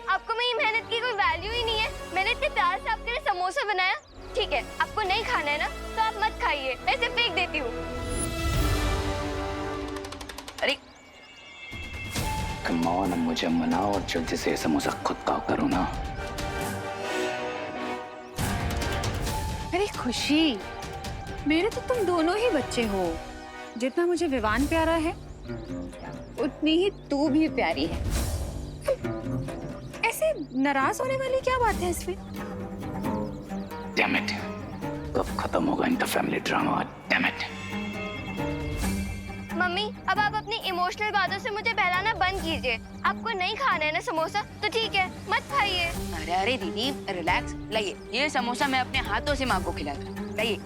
आपको मेरी मेहनत की कोई वैल्यू ही नहीं है? मैंने इतने प्यार से आपके लिए समोसा बनाया। ठीक है, आपको नहीं खाना है ना तो आप मत खाइए, मैं इसे फेंक देती हूँ। अरे कम ऑन, मुझे मनाओ और जल्दी से समोसा खुद खाओ करो ना। अरे खुशी, मेरे तो तुम दोनों ही बच्चे हो। जितना मुझे विवान प्यारा है उतनी ही तू भी प्यारी है। ऐसे नाराज होने वाली क्या बात है इसमें? Damn it, कब खत्म होगा इनका family drama? Damn it। Mummy, अब आप अपनी इमोशनल बातों से मुझे बहलाना बंद कीजिए। आपको नहीं खाना है ना समोसा तो ठीक है, मत खाइए। अरे अरे दीदी, रिलैक्स। लाइए, ये समोसा मैं अपने हाथों से माँ को खिलाता। लाइए।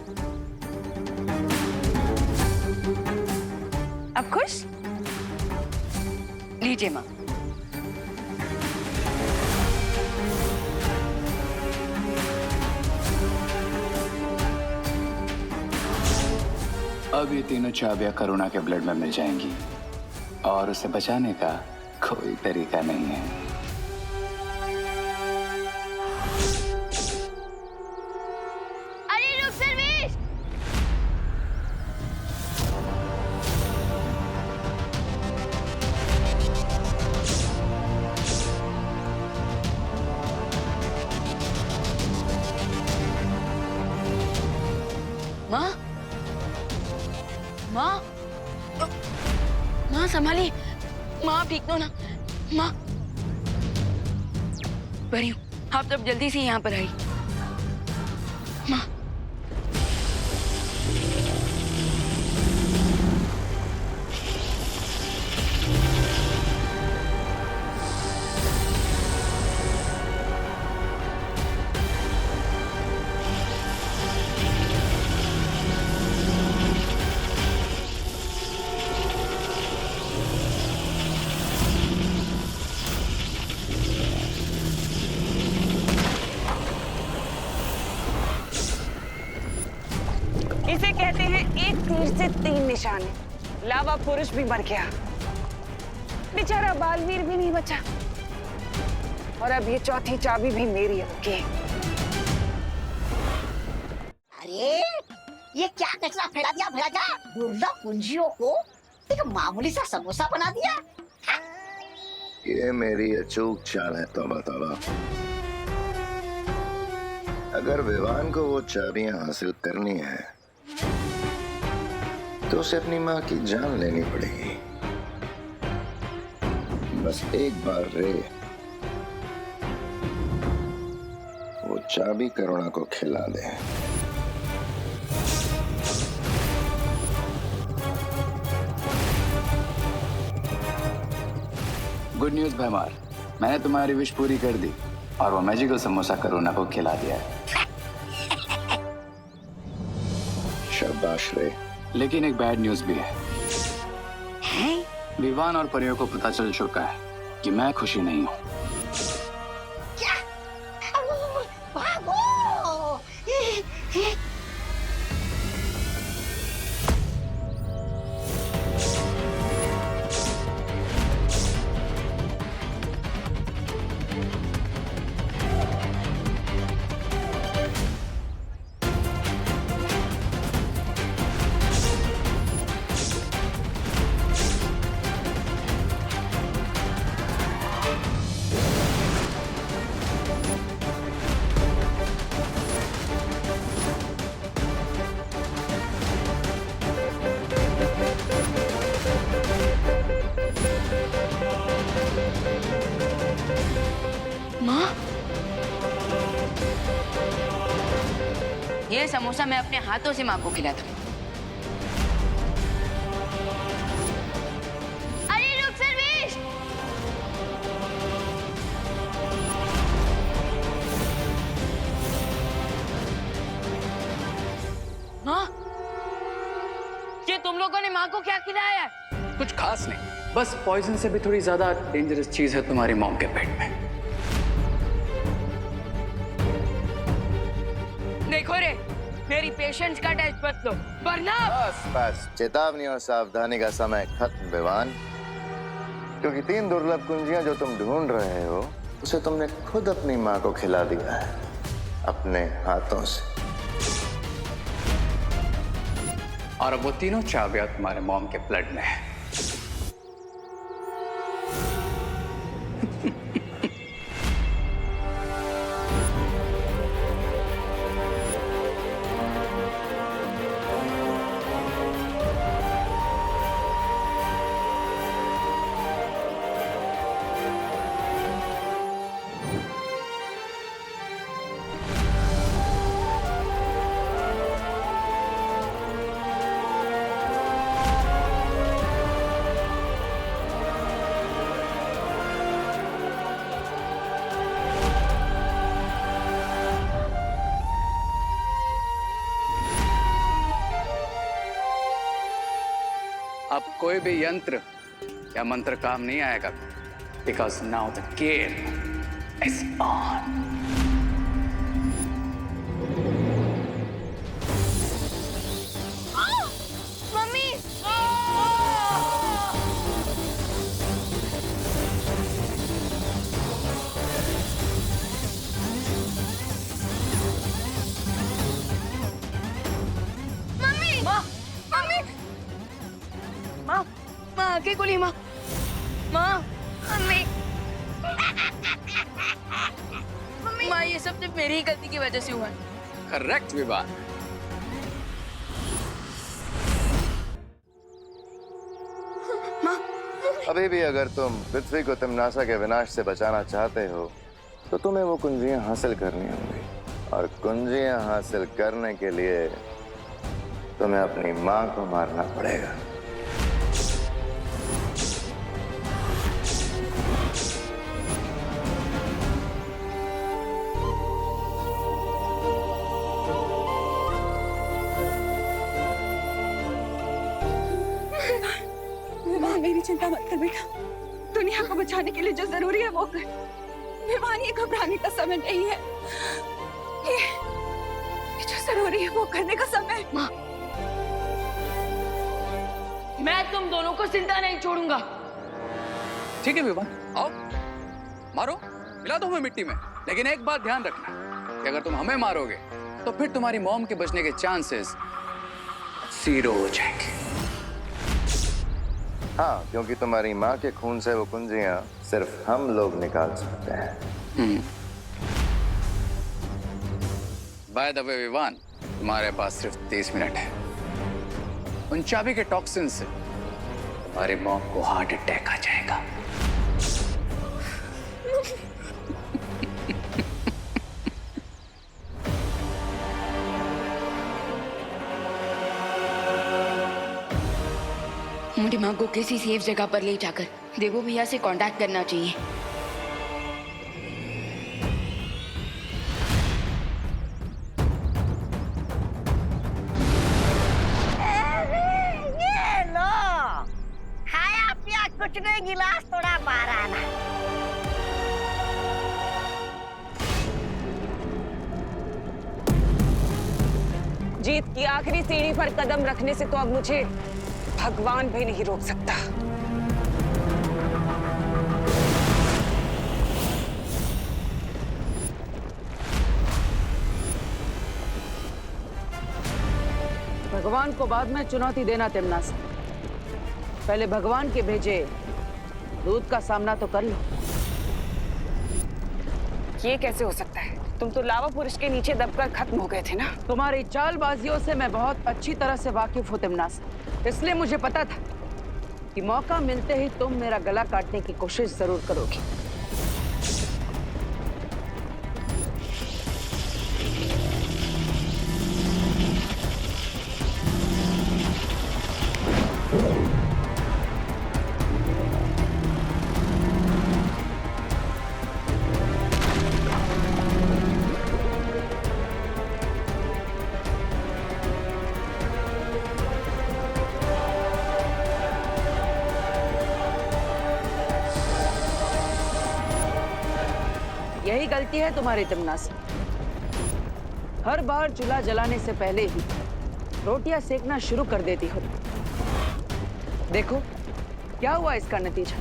अब खुश? लीजिए माँ। अब ये तीनों चाबियां करुणा के ब्लड में मिल जाएंगी और उसे बचाने का कोई तरीका नहीं है। अरे रुक सर्वेश! माँ, माँ, माँ संभाली। माँ आप ठीक तो ना? माँ परी हूँ, आप तब जल्दी से यहाँ पर आई। माँ इसे कहते हैं एक तीर से 3 निशाने। लावा पुरुष भी मर गया, बेचारा बालवीर भी नहीं बचा, और अब ये चौथी चाबी भी मेरी होगी। अरे ये क्या कचरा फैला दिया दुर्लभ कुंजियों को एक मामूली सा समोसा बना दिया। ये मेरी अचूक चाल है। तौबा तौबा। अगर विवान को वो चाबियां हासिल करनी है तो उसे अपनी माँ की जान लेनी पड़ेगी। बस एक बार रे वो चाबी करुणा को खिला दे। गुड न्यूज भैमार, मैंने तुम्हारी विश पूरी कर दी और वो मैजिकल समोसा करुणा को खिला दिया है। शाबाश रे। लेकिन एक बैड न्यूज भी है। विवान और परियों को पता चल चुका है कि मैं खुशी नहीं हूँ। भागो! ये समोसा मैं अपने हाथों से माँ को खिलाता हूँ। अरे रुक सर्वेश! माँ, ये तुम लोगों ने माँ को क्या खिलाया? कुछ खास नहीं, बस पॉइजन से भी थोड़ी ज्यादा डेंजरस चीज है तुम्हारी मॉम के पेट में। देखो रे, मेरी पेशेंस का टेस्ट मत लो, वरना बस चेतावनी और सावधानी का समय खत्म विवान, क्योंकि 3 दुर्लभ कुंजियां जो तुम ढूंढ रहे हो उसे तुमने खुद अपनी माँ को खिला दिया है अपने हाथों से। और अब वो तीनों चाबियां तुम्हारे मॉम के ब्लड में है। अब कोई भी यंत्र या मंत्र काम नहीं आएगा, because now the game is on. Mummy! माँ आके गोली माँ मम्मी माँ ये सब सिर्फ मेरी ही गलती की वजह से हुआ है। करेक्ट विवान। अभी भी अगर तुम पृथ्वी को तिम्नासा के विनाश से बचाना चाहते हो तो तुम्हें वो कुंजियां हासिल करनी होंगी, और कुंजियां हासिल करने के लिए तुम्हें अपनी मां को मारना पड़ेगा। मेरी चिंता मत कर बेटा, दुनिया को बचाने के लिए जो जरूरी है वो कर। विवान, ये घबराने का समय नहीं है, ये जो जरूरी है वो करने का समय है। माँ, मैं तुम दोनों को जिंदा नहीं छोड़ूंगा। ठीक है विवान, आओ मारो, मिला दो हमें मिट्टी में। लेकिन एक बात ध्यान रखना कि अगर तुम हमें मारोगे तो फिर तुम्हारी मॉम के बचने के चांसेस 0 हो जाएंगे। हाँ, क्योंकि तुम्हारी माँ के खून से वो कुंजियां सिर्फ हम लोग निकाल सकते हैं। बाय द वे विवान, तुम्हारे पास सिर्फ 30 मिनट है। उन चाबी के टॉक्सिन से तुम्हारी मॉम को हार्ट अटैक आ जाएगा। मुझे माँ को किसी सेफ जगह पर ले जाकर देवो भैया से कांटेक्ट करना चाहिए। ये लो, खाया पिया कुछ नहीं, गिलास थोड़ा बाहर आना। जीत की आखिरी सीढ़ी पर कदम रखने से तो अब मुझे भगवान भी नहीं रोक सकता। भगवान को बाद में चुनौती देना तिम्नासा, पहले भगवान के भेजे दूध का सामना तो कर लो। ये कैसे हो सकता है? तुम तो लावा पुरुष के नीचे दबकर खत्म हो गए थे ना। तुम्हारी चालबाजियों से मैं बहुत अच्छी तरह से वाकिफ हूँ तिम्नासा, इसलिए मुझे पता था कि मौका मिलते ही तुम मेरा गला काटने की कोशिश जरूर करोगी। यही गलती है तुम्हारी तिम्नासा, हर बार चूल्हा जलाने से पहले ही रोटियां सेकना शुरू कर देती हो। देखो क्या हुआ इसका नतीजा।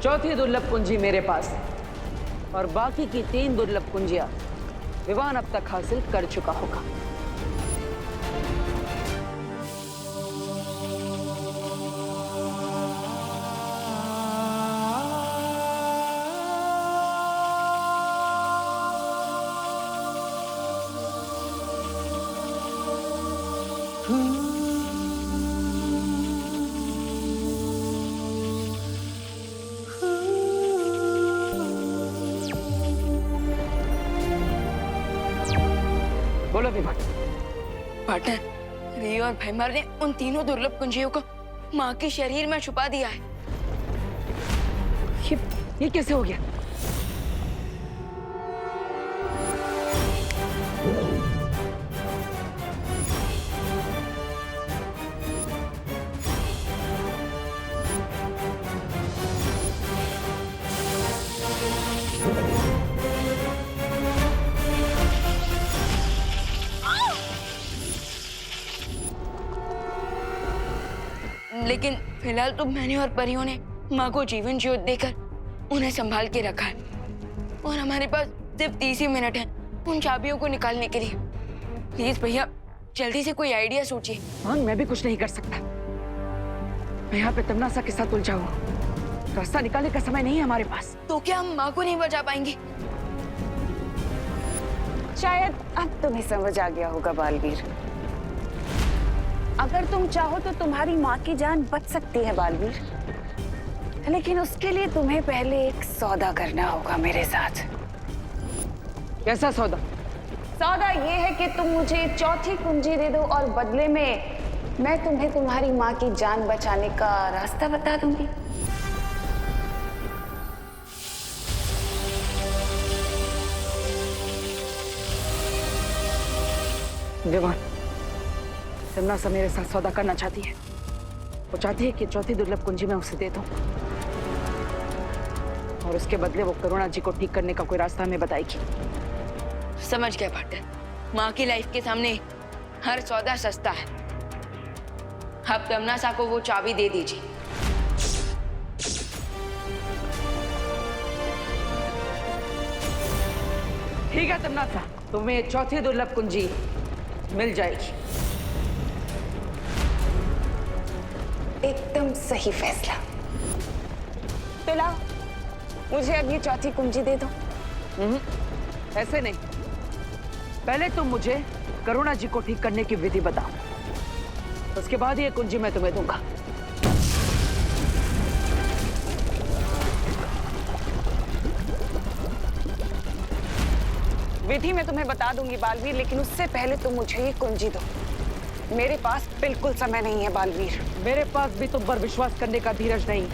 चौथी दुर्लभ कुंजी मेरे पास और बाकी की 3 दुर्लभ कुंजियां विवान अब तक हासिल कर चुका होगा। बोलो विवान। पार्टनर, रियो और भैमार ने उन तीनों दुर्लभ कुंजियों को माँ के शरीर में छुपा दिया है। ये कैसे हो गया? लेकिन फिलहाल तो मैंने और परियों ने माँ को जीवन ज्योत देकर उन्हें संभाल के रखा है और हमारे पास सिर्फ 30 ही मिनट हैं उन चाबियों को निकालने के लिए। प्लीज भैया जल्दी से कोई आइडिया सोचिए। हाँ, मैं भी कुछ नहीं कर सकता। मैं यहाँ पे तमन्ना के साथ उलझा हूँ। रास्ता निकालने का समय नहीं है हमारे पास। तो क्या हम माँ को नहीं बचा पाएंगे? शायद अब तुम्हें समझ आ गया होगा बालवीर। अगर तुम चाहो तो तुम्हारी माँ की जान बच सकती है बालवीर, लेकिन उसके लिए तुम्हें पहले एक सौदा करना होगा मेरे साथ। कैसा सौदा? सौदा ये है कि तुम मुझे चौथी कुंजी दे दो और बदले में मैं तुम्हें तुम्हारी माँ की जान बचाने का रास्ता बता दूंगी। विवान, तमन्ना मेरे साथ सौदा करना चाहती है। वो चाहती है कि चौथी दुर्लभ कुंजी मैं उसे दे दूं और उसके बदले वो करुणा जी को ठीक करने का कोई रास्ता हमें बताएगी। समझ गया पार्टनर, माँ की लाइफ के सामने हर सौदा सस्ता है। अब तमन्ना को वो चाबी दे दीजिए। ठीक है तमन्ना, तुम्हें चौथी दुर्लभ कुंजी मिल जाएगी। एकदम सही फैसला। तो लाओ, मुझे अब ये चौथी कुंजी दे दो। ऐसे नहीं, पहले तुम मुझे करुणा जी को ठीक करने की विधि बताओ, उसके बाद ये कुंजी मैं तुम्हें दूंगा। विधि मैं तुम्हें बता दूंगी बालवीर, लेकिन उससे पहले तुम मुझे ये कुंजी दो। मेरे पास बिल्कुल समय नहीं है बालवीर। मेरे पास भी तुम पर विश्वास करने का धीरज नहीं।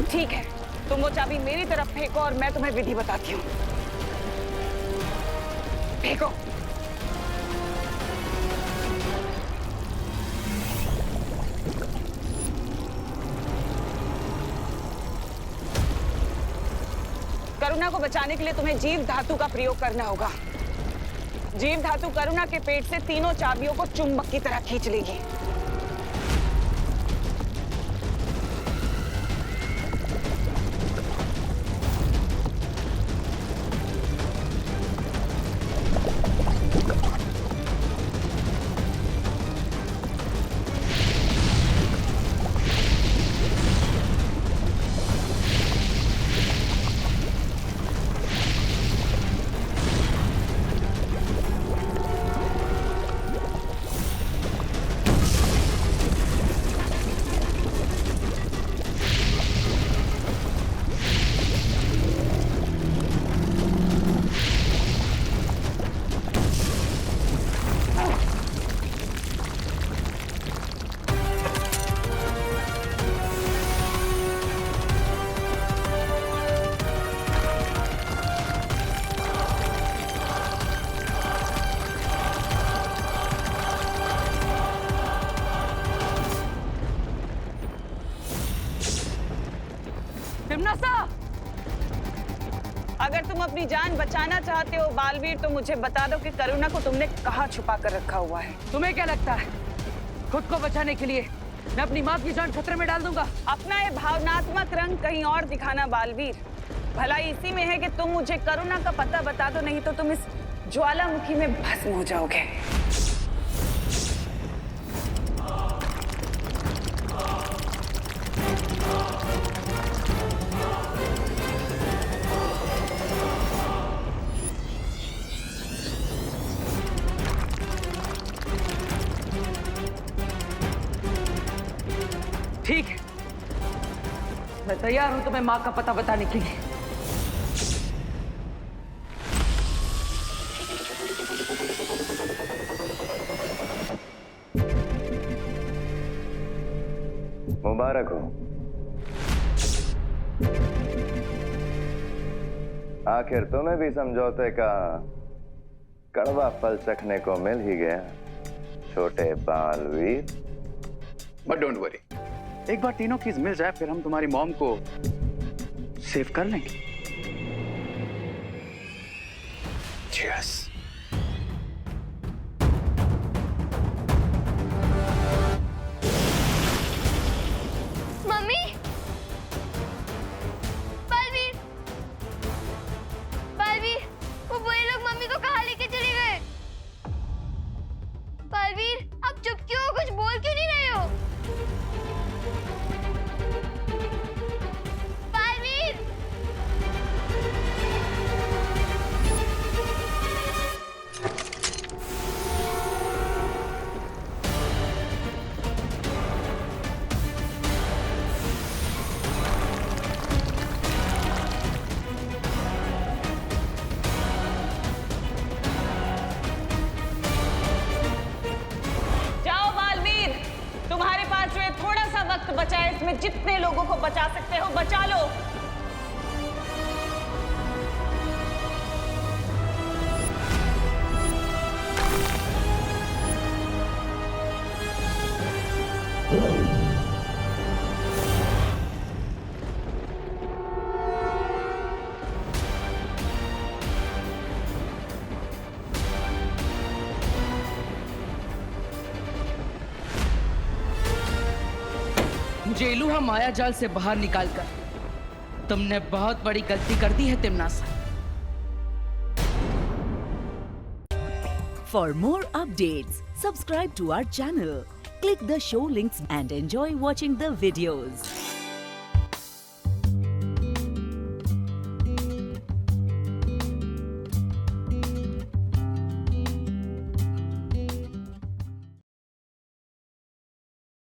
ठीक है, तुम वो चाबी मेरी तरफ फेंको और मैं तुम्हें विधि बताती हूँ। फेंको। करुणा को बचाने के लिए तुम्हें जीव धातु का प्रयोग करना होगा। जीव धातु करुणा के पेट से तीनों चाबियों को चुंबक की तरह खींच लेगी। अगर तुम अपनी जान बचाना चाहते हो बालवीर, तो मुझे बता दो कि करुणा को तुमने कहाँ छुपा कर रखा हुआ है। तुम्हें क्या लगता है खुद को बचाने के लिए मैं अपनी माँ की जान खतरे में डाल दूंगा? अपना ये भावनात्मक रंग कहीं और दिखाना बालवीर। भलाई इसी में है कि तुम मुझे करुणा का पता बता दो, नहीं तो तुम इस ज्वालामुखी में भस्म हो जाओगे। ठीक है, मैं तैयार हूं तुम्हें माँ का पता बताने के लिए। मुबारक हो, आखिर तुम्हें भी समझौते का कड़वा फल चखने को मिल ही गया, छोटे बालवीर। बट डोंट वरी, एक बार तीनों कीज मिल जाए फिर हम तुम्हारी मॉम को सेव कर लेंगे। Cheers. मम्मी, बालवीर, बालवीर, वो बुरे लोग मम्मी को कहाँ लेके चले गए? बालवीर, आप चुप क्यों हो? कुछ बोलो। फॉरेस्ट में जितने लोगों को बचा सकते हो बचा लो। मुझे इलुहा माया जाल से बाहर निकालकर तुमने बहुत बड़ी गलती कर दी है तिमनासा। For more updates, subscribe to our channel, click the show links and enjoy watching the videos.